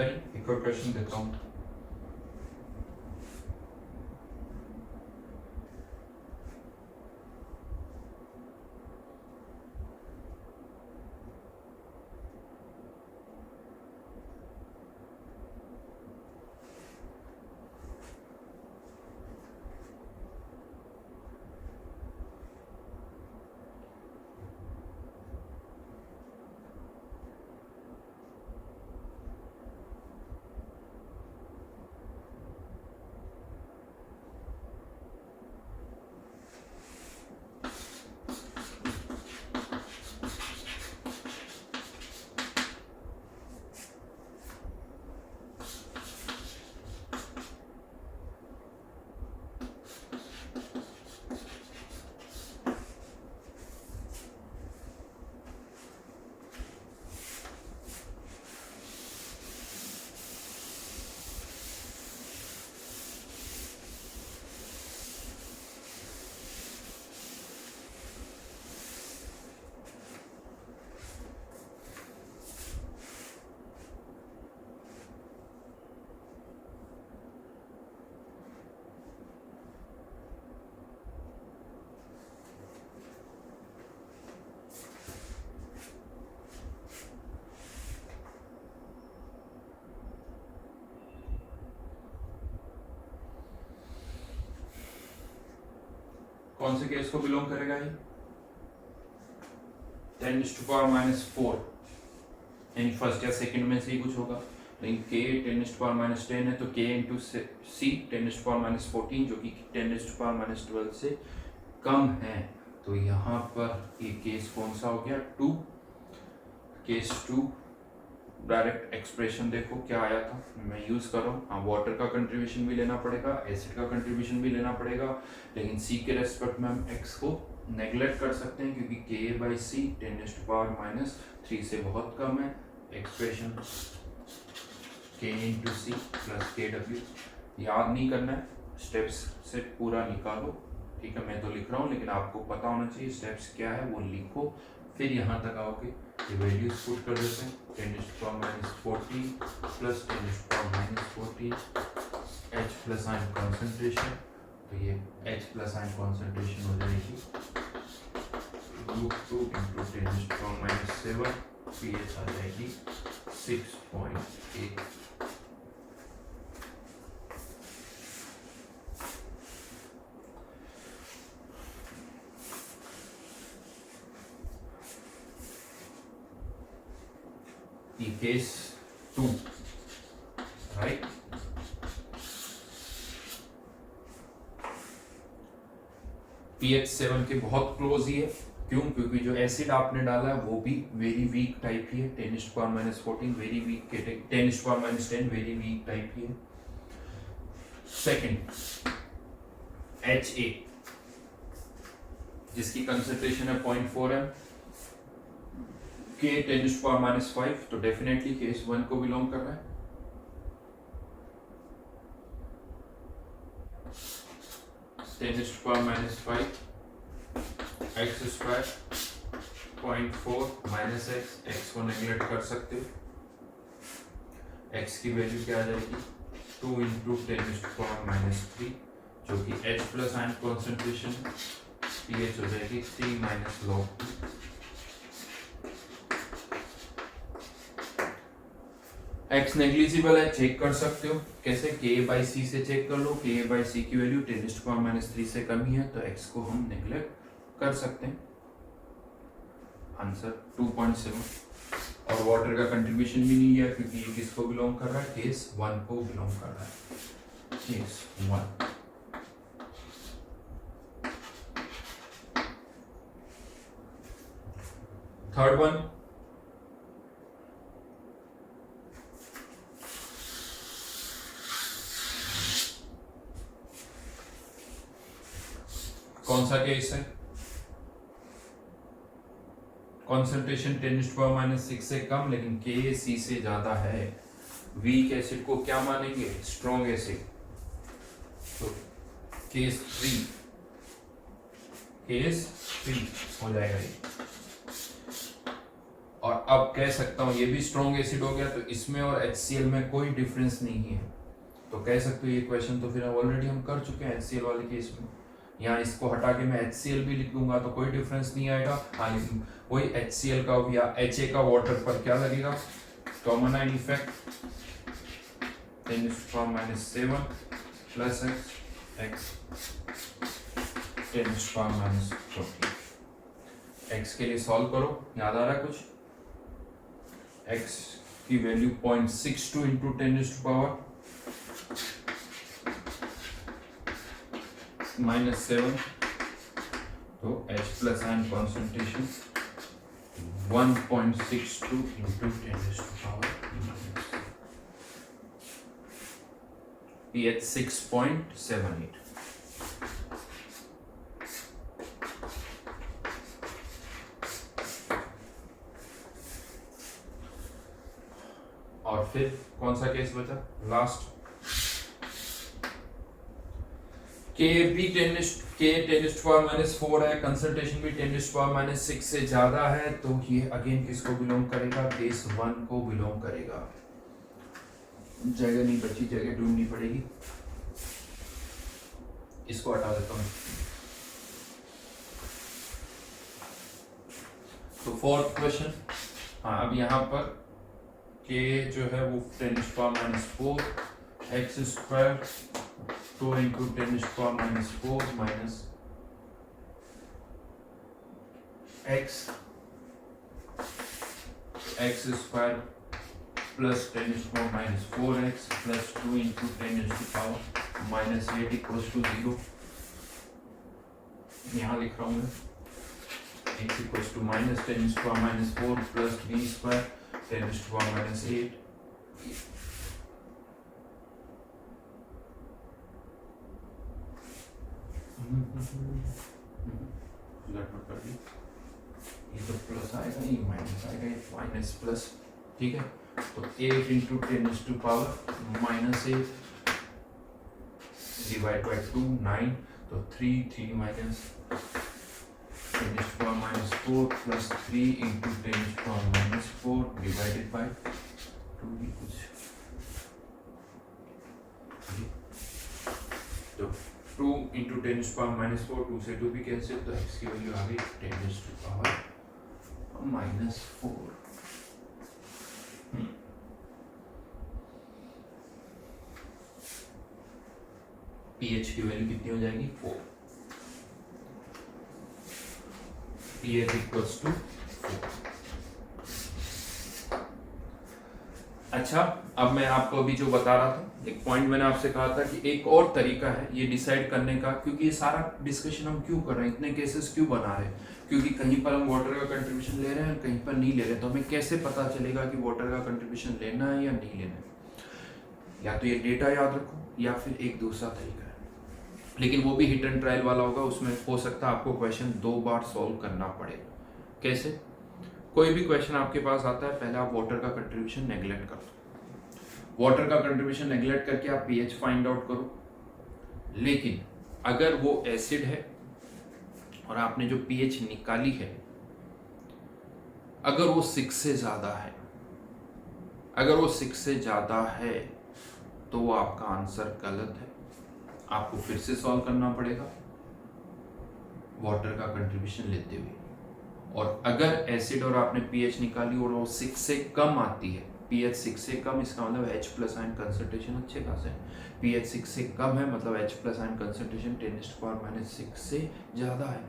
करिए, एक और क्वेश्चन देता हूँ। कौन से केस को बिलोंग करेगा ये? 10⁻⁴ यानी फर्स्ट या सेकंड में से ही कुछ होगा। लेकिन k 10⁻10 है तो k इंटू c 10⁻14 जो कि 10⁻12 से कम है। तो यहाँ पर ये केस कौन सा हो गया? 2। केस 2 डायरेक्ट एक्सप्रेशन देखो क्या आया था, मैं यूज कर रहा हूँ। हाँ, वाटर का कंट्रीब्यूशन भी लेना पड़ेगा, एसिड का कंट्रीब्यूशन भी लेना पड़ेगा, लेकिन सी के रेस्पेक्ट में हम एक्स को नेग्लेक्ट कर सकते हैं क्योंकि k/c 10⁻³ से बहुत कम है। Expression k into C plus KW, याद नहीं करना है, स्टेप्स से पूरा निकालो। ठीक है, मैं तो लिख रहा हूँ लेकिन आपको पता होना चाहिए स्टेप्स क्या है, वो लिखो। फिर यहाँ तक आओगे, ये वैल्यूज पुट कर देते हैं। 10⁻14 plus 10⁻14 H plus ion concentration, तो ये H प्लस आयन कॉन्सेंट्रेशन हो जाएगी √2 इंटू 10⁻7, pH आ जाएगी 6.8। Case 2, right. pH 7 के बहुत क्लोज ही है। क्यों? क्योंकि जो एसिड आपने डाला है वो भी वेरी वीक टाइप ही है। 10⁻14 very weak, 10⁻10 very weak type ही है। सेकंड HA जिसकी कंसेंट्रेशन है 0.4 m, k 10⁻5, तो डेफिनेटली केस 1 को बिलोंग कर रहा है। (10⁻5) x स्क्वायर 0.4 माइनस x को नेग्लेक्ट कर सकते हो। x की वैल्यू क्या आ जाएगी? 2 इंटू 10⁻³ जो कि H प्लस आयन कॉन्सेंट्रेशन है। pH हो जाएगी 3 माइनस log 2। x नेग्लिजिबल है, चेक कर सकते हो। कैसे? k/c से चेक कर लो। k/c की वैल्यू 10⁻³ से कम ही है तो x को हम नेग्लेक्ट कर सकते हैं। आंसर 2.7। और वाटर का कंट्रीब्यूशन भी नहीं है क्योंकि ये किसको बिलोंग कर रहा है? केस 1 को बिलोंग कर रहा है। केस 1। थर्ड वन, कौन सा केस है? कॉन्सेंट्रेशन 10⁻6 से कम लेकिन KC से ज्यादा है। वीक एसिड को क्या मानेंगे? Strong acid. तो केस 3 हो जाएगा ये। और अब कह सकता हूँ ये भी स्ट्रॉन्ग एसिड हो गया, तो इसमें और HCl में कोई डिफरेंस नहीं है, तो कह सकते हो ये क्वेश्चन तो फिर ऑलरेडी हम कर चुके हैं HCl वाले केस में। यहाँ इसको हटा के मैं HCl भी लिख दूंगा तो कोई डिफरेंस नहीं आएगा। हाँ, लेकिन वही HCl का या HA का वाटर पर क्या लगेगा, common ion effect 10⁻⁷ plus x 10⁻⁴। x के लिए सॉल्व करो, याद आ रहा है कुछ? x की वैल्यू 0.62 इंटू 10⁻⁻⁷, तो H plus ion concentration 1.62 into 10⁻⁻⁷, pH 6.78। और फिर कौन सा केस बचा लास्ट, K भी 10⁻⁴ है, कंसंट्रेशन भी 10⁻�6 से ज्यादा है, तो ये अगेन किसको बिलोंग करेगा, केस 1 को बिलोंग करेगा। जगह नहीं बची, जगह ढूंढनी पड़ेगी, इसको हटा देता हूँ। तो फोर्थ क्वेश्चन, हाँ अब यहाँ पर K जो है वो 10⁻⁴ x² 2 into 10⁻⁴ minus x² plus 10⁻⁴x plus 2 into 10⁻⁻8 equals to 0। यहाँ लिख रहा हूँ मैं x equals to minus 10⁻⁴ plus b² 10⁻⁸। ये तो प्लस आएगा, ये माइनस आएगा, ये माइनस प्लस, ठीक है। तो 8 इंटू 10⁻⁻8 डिवाइड बाई 2 9, तो 3 minus 10⁻⁴ plus 3 into 10⁻⁴ divided by 2 भी कुछ, तो 2 इंटू 10⁻⁴, 2 से 2 भी कैंसिल, तो x की वैल्यू आ गई 10⁻⁻⁴। pH की वैल्यू कितनी हो जाएगी 4, pH इक्वल्स टू 4। अच्छा, अब मैं आपको अभी जो बता रहा था, एक पॉइंट मैंने आपसे कहा था कि एक और तरीका है ये डिसाइड करने का, क्योंकि ये सारा डिस्कशन हम क्यों कर रहे हैं, इतने केसेस क्यों बना रहे हैं, क्योंकि कहीं पर हम वाटर का कंट्रीब्यूशन ले रहे हैं, कहीं पर नहीं ले रहे, तो हमें कैसे पता चलेगा कि वाटर का कंट्रीब्यूशन लेना है या नहीं लेना है। या तो ये डेटा याद रखो या फिर एक दूसरा तरीका है, लेकिन वो भी हिट एंड ट्रायल वाला होगा, उसमें हो सकता है आपको क्वेश्चन 2 बार सॉल्व करना पड़े। कैसे, कोई भी क्वेश्चन आपके पास आता है, पहले आप वाटर का कंट्रीब्यूशन नेग्लेक्ट कर दो, वाटर का कंट्रीब्यूशन नेग्लेक्ट करके आप pH फाइंड आउट करो। लेकिन अगर वो एसिड है और आपने जो pH निकाली है, अगर वो 6 से ज्यादा है, अगर वो 6 से ज्यादा है तो वो आपका आंसर गलत है, आपको फिर से सॉल्व करना पड़ेगा वाटर का कंट्रीब्यूशन लेते हुए। और अगर एसिड और आपने pH निकाली और वो 6 से कम आती है, pH 6 से कम, इसका मतलब H प्लस आयन कंसंट्रेशन अच्छे खासे है, pH 6 से कम है मतलब H प्लस आयन कंसंट्रेशन 10⁻⁶ से ज्यादा है,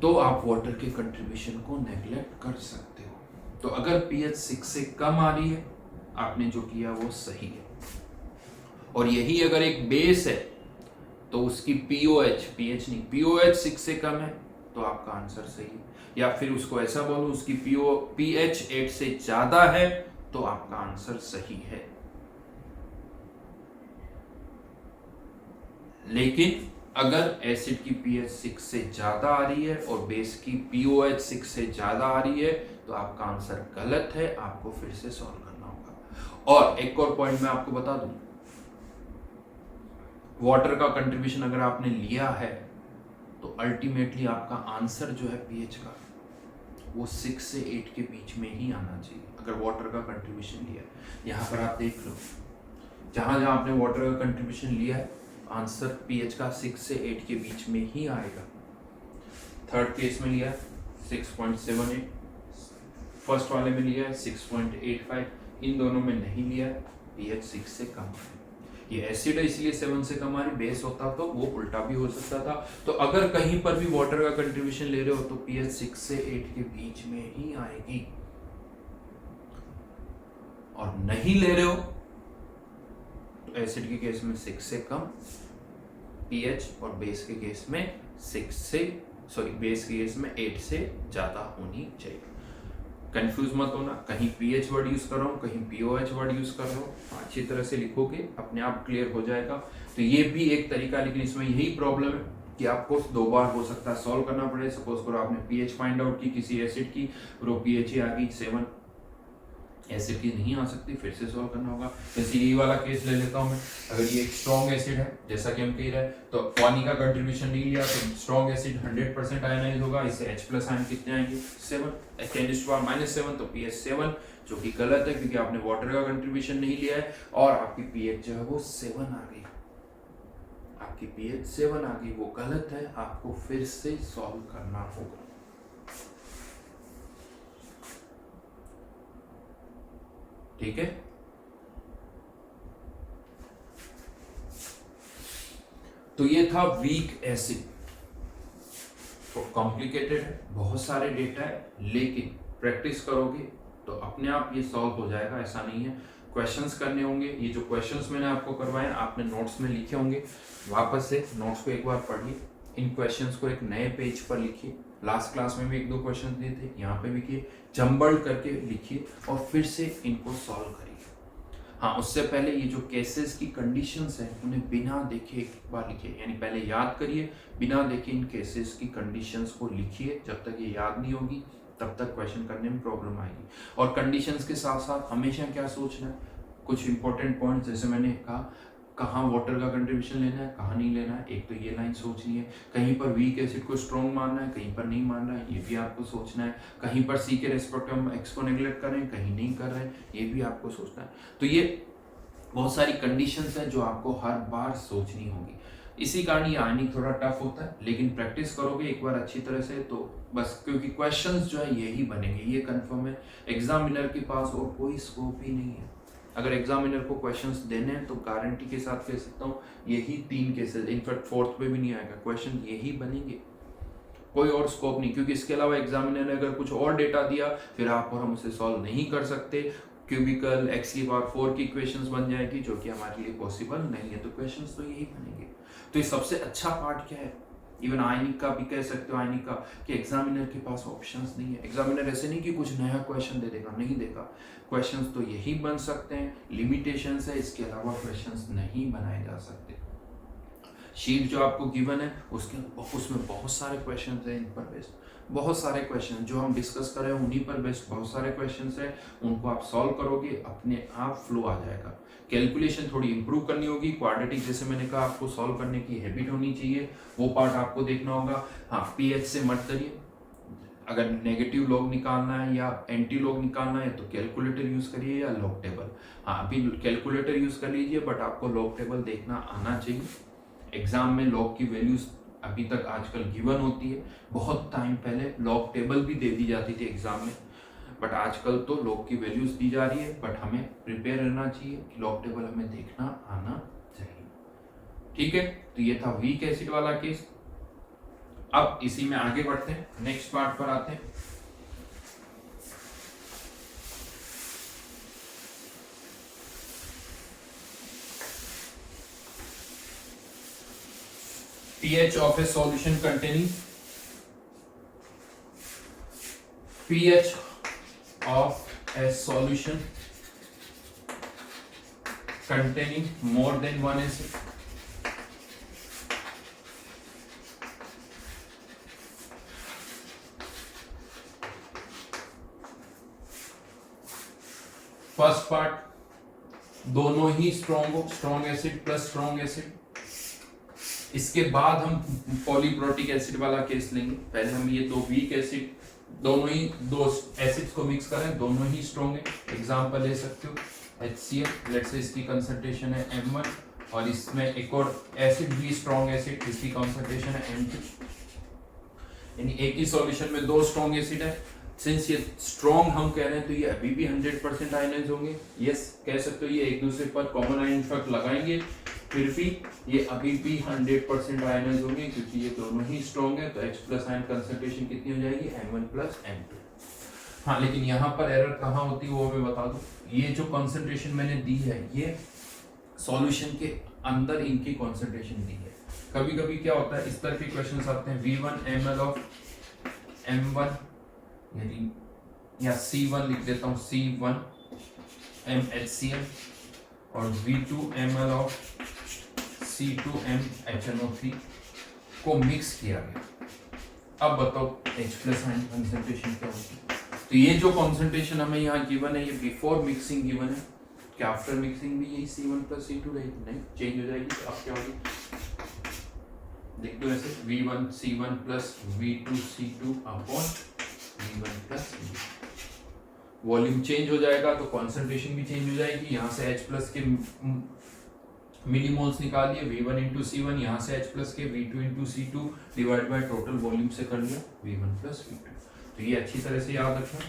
तो आप वाटर के कंट्रीब्यूशन को नेग्लेक्ट कर सकते हो। तो अगर pH 6 से कम आ रही है, आपने जो किया वो सही है। और यही अगर एक बेस है तो उसकी pH नहीं, pOH 6 से कम है तो आपका आंसर सही है। या फिर उसको ऐसा बोलो, उसकी pH 8 से ज्यादा है तो आपका आंसर सही है। लेकिन अगर एसिड की pH 6 से ज्यादा आ रही है और बेस की pOH 6 से ज्यादा आ रही है तो आपका आंसर गलत है, आपको फिर से सॉल्व करना होगा। और एक और पॉइंट मैं आपको बता दूं, वाटर का कंट्रीब्यूशन अगर आपने लिया है तो अल्टीमेटली आपका आंसर जो है pH का, वो 6 से 8 के बीच में ही आना चाहिए अगर वाटर का कंट्रीब्यूशन लिया है। यहाँ पर आप देख लो, जहाँ जहाँ आपने वाटर का कंट्रीब्यूशन लिया है आंसर पीएच का 6 से 8 के बीच में ही आएगा। थर्ड केस में लिया 6.78, फर्स्ट वाले में लिया है 6.85, इन दोनों में नहीं लिया है, पीएच 6 से कम है। ये एसिड है इसलिए 7 से कम आ रही, बेस होता तो वो उल्टा भी हो सकता था। तो अगर कहीं पर भी वाटर का कंट्रीब्यूशन ले रहे हो तो पीएच 6 से 8 के बीच में ही आएगी, और नहीं ले रहे हो तो एसिड के केस में 6 से कम पीएच, और बेस के केस में 6 से बेस के केस में 8 से ज्यादा होनी चाहिए। कंफ्यूज मत होना, कहीं पीएच वर्ड यूज कर रहा हूँ, कहीं पीओएच वर्ड यूज कर रहा हूँ, अच्छी तरह से लिखोगे अपने आप क्लियर हो जाएगा। तो ये भी एक तरीका, लेकिन इसमें यही प्रॉब्लम है कि आपको 2 बार हो सकता है सॉल्व करना पड़े। सपोज करो आपने पीएच फाइंड आउट की किसी एसिड की, और पीएच ही आ गई 7, एसिड की नहीं आ सकती, फिर से सॉल्व करना होगा। जैसे ये वाला केस ले लेता हूँ मैं, अगर ये एक स्ट्रॉन्ग एसिड है जैसा कि हम कह रहे हैं, तो पानी का कंट्रीब्यूशन नहीं लिया तो स्ट्रॉन्ग एसिड 100% आयनाइज होगा, इससे H+ आयन कितने आएंगे 7, 10⁻⁻⁷, तो पीएच 7, जो कि गलत है क्योंकि आपने वाटर का कंट्रीब्यूशन नहीं लिया है, और आपकी पीएच जो है वो 7 आ गई, आपकी पीएच 7 आ गई, वो गलत है, आपको फिर से सॉल्व करना होगा। ठीक है, तो ये था वीक एसिड। तो कॉम्प्लिकेटेड है, बहुत सारे डेटा है, लेकिन प्रैक्टिस करोगे तो अपने आप ये सॉल्व हो जाएगा, ऐसा नहीं है। क्वेश्चंस करने होंगे, ये जो क्वेश्चंस मैंने आपको करवाए आपने नोट्स में लिखे होंगे, वापस से नोट्स को एक बार पढ़िए, इन क्वेश्चंस को एक नए पेज पर लिखिए। लास्ट क्लास में भी 1-2 क्वेश्चन दिए थे, यहाँ पे भी किए, जम्बल्ड करके लिखिए और फिर से इनको सॉल्व करिए। हाँ, उससे पहले ये जो केसेस की कंडीशंस हैं उन्हें बिना देखे एक बार लिखिए, यानी पहले याद करिए, बिना देखे इन केसेस की कंडीशंस को लिखिए। जब तक ये याद नहीं होगी तब तक क्वेश्चन करने में प्रॉब्लम आएगी। और कंडीशंस के साथ साथ हमेशा क्या सोचना है, कुछ इंपॉर्टेंट पॉइंट्स जैसे मैंने कहा, कहाँ वाटर का कंट्रीब्यूशन लेना है, कहाँ नहीं लेना है, एक तो ये लाइन सोचनी है। कहीं पर वीक एसिड को स्ट्रॉन्ग मानना है, कहीं पर नहीं मानना है, ये भी आपको सोचना है। कहीं पर सी के रेस्पेक्ट में एक्स को नेग्लेक्ट कर रहे हैं, कहीं नहीं कर रहे हैं, ये भी आपको सोचना है। तो ये बहुत सारी कंडीशंस हैं जो आपको हर बार सोचनी होगी। इसी कारण ये आयनिक थोड़ा टफ होता है, लेकिन प्रैक्टिस करोगे एक बार अच्छी तरह से तो बस, क्योंकि क्वेश्चंस जो है यही बनेंगे, ये कंफर्म है। एग्जामिनर के पास और कोई स्कोप ही नहीं है। अगर एग्जामिनर को क्वेश्चंस देने हैं तो गारंटी के साथ कह सकता हूँ यही 3 केसेस, इनफैक्ट 4th पे भी नहीं आएगा, क्वेश्चन यही बनेंगे, कोई और स्कोप नहीं। क्योंकि इसके अलावा एग्जामिनर ने अगर कुछ और डेटा दिया फिर आप और हम उसे सॉल्व नहीं कर सकते। क्यूबिकल x⁴ की इक्वेशंस बन जाएगी, जो कि हमारे लिए पॉसिबल नहीं है। तो क्वेश्चंस तो यही बनेंगे। तो ये सबसे अच्छा पार्ट क्या है, इवन आयनिक का भी कह सकते हो, आयनिक का, कि एग्जामिनर के पास ऑप्शंस नहीं है। एग्जामिनर ऐसे नहीं कि कुछ नया क्वेश्चन दे देगा, नहीं देगा। क्वेश्चंस तो यही बन सकते हैं, लिमिटेशंस है, इसके अलावा क्वेश्चंस नहीं बनाए जा सकते। शीट जो आपको गिवन है उसमें बहुत सारे क्वेश्चंस हैं, इन पर बेस्ड बहुत सारे क्वेश्चन जो हम डिस्कस कर रहे हैं उन्हीं पर बेस्ड बहुत सारे क्वेश्चंस हैं। उनको आप सॉल्व करोगे, अपने आप फ्लो आ जाएगा। कैलकुलेशन थोड़ी इंप्रूव करनी होगी, क्वाड्रेटिक जैसे मैंने कहा आपको सॉल्व करने की हैबिट होनी चाहिए, वो पार्ट आपको देखना होगा। हाँ, पीएच से मत करिए, अगर नेगेटिव लॉग निकालना है या एंटी लॉग निकालना है तो कैलकुलेटर यूज करिए या लॉग टेबल। हाँ, अभी कैलकुलेटर यूज कर लीजिए, बट आपको लॉग टेबल देखना आना चाहिए। एग्जाम में लॉग की वैल्यूज अभी तक आजकल गिवन होती है, बहुत टाइम पहले लॉग टेबल भी दे दी जाती थी एग्जाम में, बट आजकल तो लॉग की वैल्यूज दी जा रही है। बट हमें प्रिपेयर रहना चाहिए कि लॉग टेबल हमें देखना आना चाहिए। ठीक है, तो ये था वीक एसिड वाला केस। अब इसी में आगे बढ़ते हैं, नेक्स्ट पार्ट पर आते हैं। pH of a solution containing pH of a solution containing more than one acid. First part, दोनों ही स्ट्रॉन्ग हो, strong acid plus strong acid. इसके बाद हम पॉलीप्रोटिक एसिड वाला केस लेंगे। पहले हम ये 2 वीक एसिड दोनों ही दो एसिड्स को मिक्स करें, दोनों ही स्ट्रॉन्ग है। एग्जांपल ले सकते हो HCl, लेट्स से इसकी कंसंट्रेशन है M1 और इसमें एक और एसिड भी स्ट्रॉन्ग एसिड, इसकी कंसंट्रेशन है M2। यानी एक ही सॉल्यूशन में दो स्ट्रॉन्ग एसिड है। सिंस ये स्ट्रॉन्ग हम कह रहे हैं तो ये अभी भी 100% आयनाइज होंगे। यस कह सकते हो, ये एक दूसरे पर कॉमन आयन इफेक्ट लगाएंगे फिर भी ये अभी भी 100% आयनाइज होंगे क्योंकि ये दोनों ही स्ट्रॉन्ग है। तो H+ आयन कंसंट्रेशन कितनी हो जाएगी, M1 + M2। हाँ, लेकिन यहाँ पर एरर कहाँ होती है वो मैं बता दूं। ये जो कंसंट्रेशन मैंने दी है ये सॉल्यूशन के अंदर इनकी कंसंट्रेशन दी है। कभी कभी क्या होता है, इस तरह के क्वेश्चंस आते हैं, V1 ml ऑफ M1 यानी या C1 लिख देता हूँ, C1 MHCl और V2 ml of C2 MHNO3 को मिक्स किया गया। अब बताओ H+ आयन कंसंट्रेशन क्या होगी। तो ये जो कंसंट्रेशन हमें यहाँ गिवन है ये बिफोर मिक्सिंग गिवन है। क्या आफ्टर मिक्सिंग भी यही C1 + C2 रहेगी? नहीं, चेंज हो जाएगी। तो अब क्या होगी, देख दो ऐसे, V1 C1 + V2 C2 upon V1 + V2। Volume change हो जाएगा तो कंसंट्रेशन भी चेंज हो जाएगी। यहाँ से H+ के मिलीमोल्स निकालिए, V1 × C1, यहाँ से H+ के V2 × C2 divide by total volume से कर लिया V1 + V2। तो ये अच्छी तरह से याद रखना।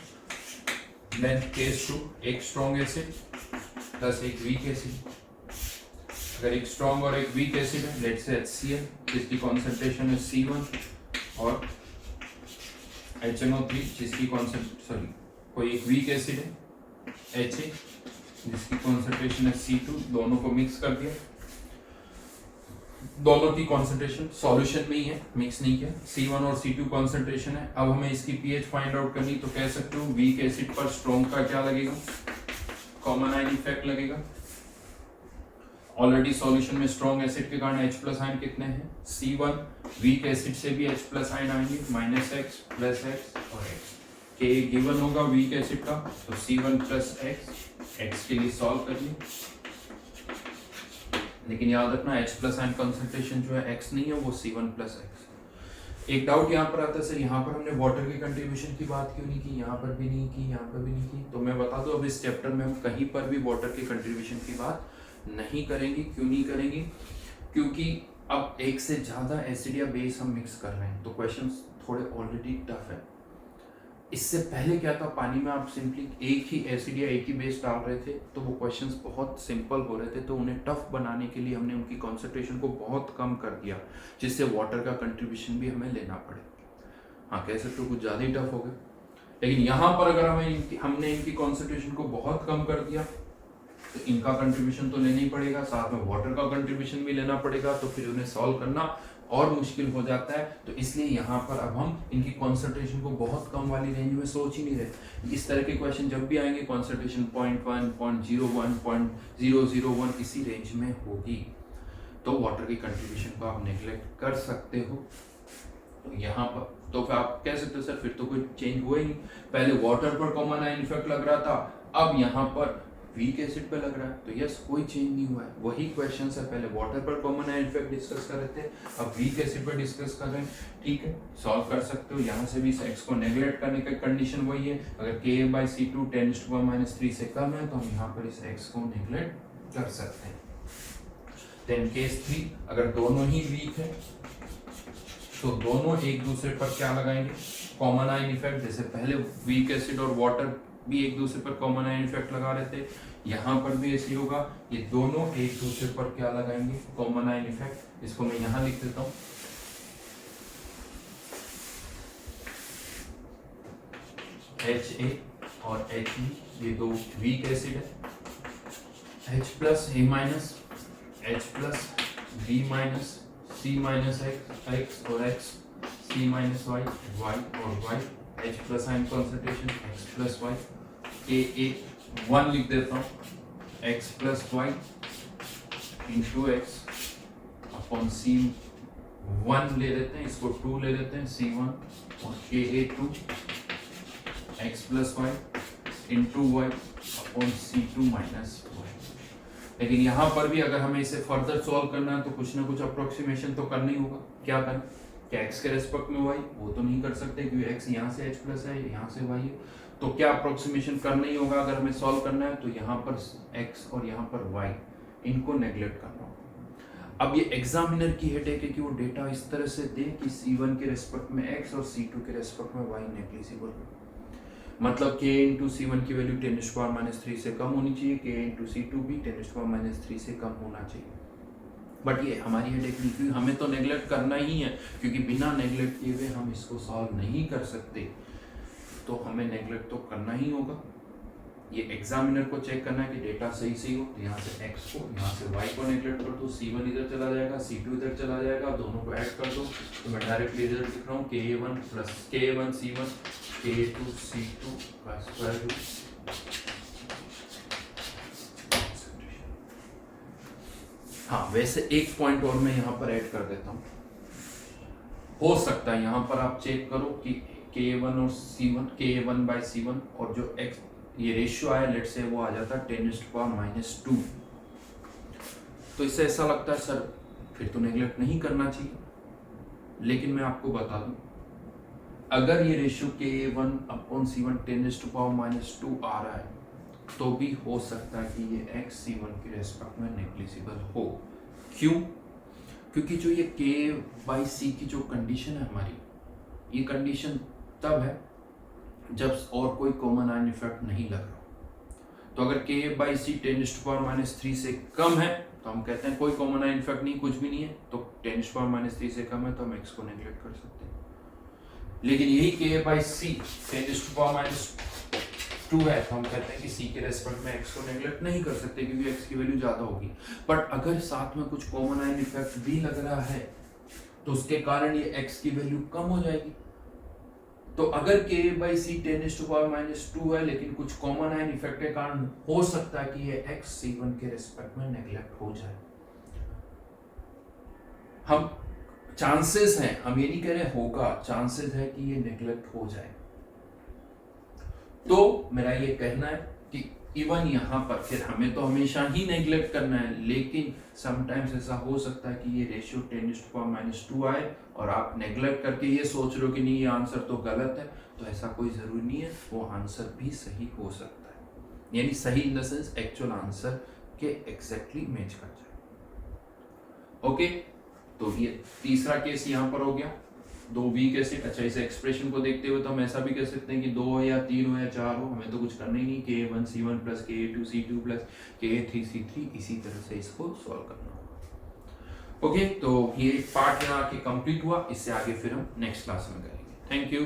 देन केस 2, एक स्ट्रॉन्ग एसिड प्लस एक वीक एसिड। अगर एक स्ट्रॉन्ग और एक वीक एसिड है, लेट्स से HCl जिसकी कॉन्सेंट्रेशन है C1 और HNO3 जिसकी कोई एक वीक एसिड है HA जिसकी कॉन्सेंट्रेशन है C2, दोनों को मिक्स कर दिया। दोनों की कॉन्सेंट्रेशन सॉल्यूशन में ही है, मिक्स नहीं किया। C1 और C2 कॉन्सेंट्रेशन है। अब हमें इसकी pH फाइंड आउट करनी, तो कह सकते हो वीक एसिड पर स्ट्रॉन्ग का क्या लगेगा, कॉमन आयन इफेक्ट लगेगा। ऑलरेडी सॉल्यूशन में स्ट्रॉन्ग एसिड के कारण H+ आयन कितने हैं, C1 वीक एसिड से भी H+ आयन आएंगे, -X + X और X। K गिवन होगा वीक एसिड का, तो C1 + X के लिए सॉल्व करिए। लेकिन याद रखना H+ आयन कंसंट्रेशन जो है X नहीं है, वो C1 + X। एक डाउट यहाँ पर आता है, सर यहाँ पर हमने वाटर के कंट्रीब्यूशन की बात क्यों नहीं की, यहाँ पर भी नहीं की, यहाँ पर भी नहीं की। तो मैं बता दूं अब इस चैप्टर में हम कहीं पर भी वाटर के कंट्रीब्यूशन की बात नहीं करेंगे। क्यों नहीं करेंगे, क्योंकि अब एक से ज्यादा एसिड या बेस हम मिक्स कर रहे हैं तो क्वेश्चंस थोड़े ऑलरेडी टफ है। इससे पहले क्या था, पानी में आप सिंपली एक ही एसिड या एक ही बेस डाल रहे थे तो वो क्वेश्चंस बहुत सिंपल हो रहे थे। तो उन्हें टफ बनाने के लिए हमने उनकी कॉन्सेंट्रेशन को बहुत कम कर दिया, जिससे वाटर का कंट्रीब्यूशन भी हमें लेना पड़े। हाँ, कह सकते हो कुछ ज़्यादा ही टफ हो गया। लेकिन यहाँ पर अगर हमने इनकी कॉन्सेंट्रेशन को बहुत कम कर दिया तो इनका कंट्रीब्यूशन तो लेना ही पड़ेगा, साथ में वाटर का कंट्रीब्यूशन भी लेना पड़ेगा। तो फिर उन्हें सॉल्व करना और मुश्किल हो जाता है। तो इसलिए यहाँ पर अब हम इनकी कॉन्सेंट्रेशन को बहुत कम वाली रेंज में सोच ही नहीं रहे। इस तरह के क्वेश्चन जब भी आएंगे कॉन्सेंट्रेशन 0.1, 0.01, 0.001 इसी रेंज में होगी, तो वाटर की कंट्रीब्यूशन को आप नेग्लेक्ट कर सकते हो। तो यहाँ पर तो फिर आप कह सकते हो सर फिर तो कोई चेंज हुआ ही नहीं, पहले वाटर पर कॉमन आयन इफेक्ट लग रहा था, अब यहाँ पर वीक एसिड पे लग रहा है। तो यस, कोई चेंज नहीं हुआ है, वही क्वेश्चन है। पहले वाटर पर कॉमन आयन इफेक्ट डिस्कस कर रहे थे, अब वीक एसिड पर डिस्कस कर रहे हैं। ठीक है, सॉल्व कर सकते हो। यहाँ से भी एक्स को नेग्लेक्ट करने की कंडीशन वही है, अगर Ka/C2 10⁻³ से कम है तो हम यहाँ पर इस एक्स को नेग्लेक्ट कर सकते हैं। देन केस 3, अगर दोनों ही वीक है तो दोनों एक दूसरे पर क्या लगाएंगे, कॉमन आयन इफेक्ट। जैसे पहले वीक एसिड और वाटर भी एक दूसरे पर कॉमन आयन इफेक्ट लगा रहे थे, यहाँ पर भी ऐसे होगा, ये दोनों एक दूसरे पर क्या लगाएंगे, कॉमन आयन इफेक्ट। इसको मैं यहाँ लिख देता हूँ, HA और HB, ये दो वीक एसिड है, H+A- H+B- C-X और X, C-Y, Y और Y, H+ ion concentration X+Y, Ka 1 लिख देता हूँ, X+Y × X अपॉन C1 ले लेते हैं, इसको 2 ले लेते हैं, C1 और Ka 2 X+Y × Y upon C2 - Y। लेकिन यहाँ पर भी अगर हमें इसे फर्दर सॉल्व करना है तो कुछ ना कुछ अप्रोक्सीमेशन तो करना ही होगा। क्या करें, क्या x के रेस्पेक्ट में y? वो तो नहीं कर सकते क्योंकि x यहाँ से h प्लस है, यहाँ से y है। तो क्या अप्रोक्सीमेशन करना ही होगा अगर हमें सॉल्व करना है, तो यहाँ पर x और यहाँ पर y, इनको नेग्लेक्ट करना होगा। अब ये एग्जामिनर की हेडेक है कि वो डेटा इस तरह से दे कि C1 के रेस्पेक्ट में x और C2 के रेस्पेक्ट में y नेग्लिजिबल हो। मतलब k इंटू C1 की वैल्यू 10⁻³ से कम होनी चाहिए, k इंटू C2 भी 10⁻³ से कम होना चाहिए। बट ये हमारी हेडेक नहीं, क्योंकि हमें तो नेग्लेक्ट करना ही है, क्योंकि बिना नेग्लेक्ट किए हुए हम इसको सॉल्व नहीं कर सकते, तो हमें नेग्लेक्ट तो करना ही होगा। ये एग्जामिनर को चेक करना है कि डेटा सही सही हो, तो यहाँ से x को, यहाँ से y को नेग्लेक्ट कर दो, C1 इधर चला जाएगा, C2 इधर चला जाएगा, दोनों को ऐड कर दो, तो मैं डायरेक्टली रिजल्ट लिख रहा हूँ K1 plus K1 C1 K2 C2 का स्क्वायर रूट। हाँ, वैसे एक पॉइंट और मैं यहाँ पर ऐड कर देता हूँ। हो सकता है यहाँ पर आप चेक करो कि K1 और C1, K1/C1 और जो x ये रेशियो आया, लेट से वो आ जाता है 10⁻²। तो इससे ऐसा लगता है सर फिर तो नेग्लेक्ट नहीं करना चाहिए, लेकिन मैं आपको बता दूं, अगर ये रेशियो K1/C1 10⁻² आ रहा है, तो भी हो सकता है कि ये x C1 के रेस्पेक्ट में नेग्लिजिबल हो। क्यों? क्योंकि जो ये K/C की जो कंडीशन है हमारी, ये कंडीशन तब है जब और कोई कॉमन आयन इफेक्ट नहीं लग रहा। तो अगर K/C 10⁻³ से कम है तो हम कहते हैं कोई कॉमन आयन इफेक्ट नहीं, कुछ भी नहीं है, तो 10⁻³ से कम है तो हम x को नेग्लेक्ट कर सकते हैं। लेकिन यही K/C 10⁻² है तो हम कहते हैं कि C के रेस्पेक्ट में x को नेग्लेक्ट नहीं कर सकते, क्योंकि x की वैल्यू ज्यादा होगी। बट अगर साथ में कुछ कॉमन आयन इफेक्ट भी लग रहा है तो उसके कारण ये x की वैल्यू कम हो जाएगी। तो अगर K/C 10⁻² है लेकिन कुछ कॉमन आयन इफेक्ट के कारण हो सकता है कि ये x C1 के रेस्पेक्ट में नेग्लेक्ट हो जाए। हम चांसेस हैं, हम ये नहीं कह रहे होगा, चांसेस है कि ये नेग्लेक्ट हो जाए। तो मेरा ये कहना है कि इवन यहाँ पर फिर हमें तो हमेशा ही नेग्लेक्ट करना है, लेकिन समटाइम्स ऐसा हो सकता है कि ये रेशियो 10⁻² आए और आप नेग्लेक्ट करके ये सोच रहे हो कि नहीं ये आंसर तो गलत है, तो ऐसा कोई ज़रूरी नहीं है, वो आंसर भी सही हो सकता है। यानी सही in the sense actual answer के एग्जैक्टली मैच कर जाए। ओके, तो ये तीसरा केस यहाँ पर हो गया, 2 वीक एसिड। अच्छा, इस एक्सप्रेशन को देखते हुए तो हम ऐसा भी कह सकते हैं कि 2 हो या 3 हो या 4 हो, हमें तो कुछ करना ही नहीं, K1C1 plus K2C2 plus K3C3, इसी तरह से इसको सॉल्व करना होगा। ओके, तो ये पार्ट यहाँ आके कंप्लीट हुआ, इससे आगे फिर हम नेक्स्ट क्लास में करेंगे। Thank you.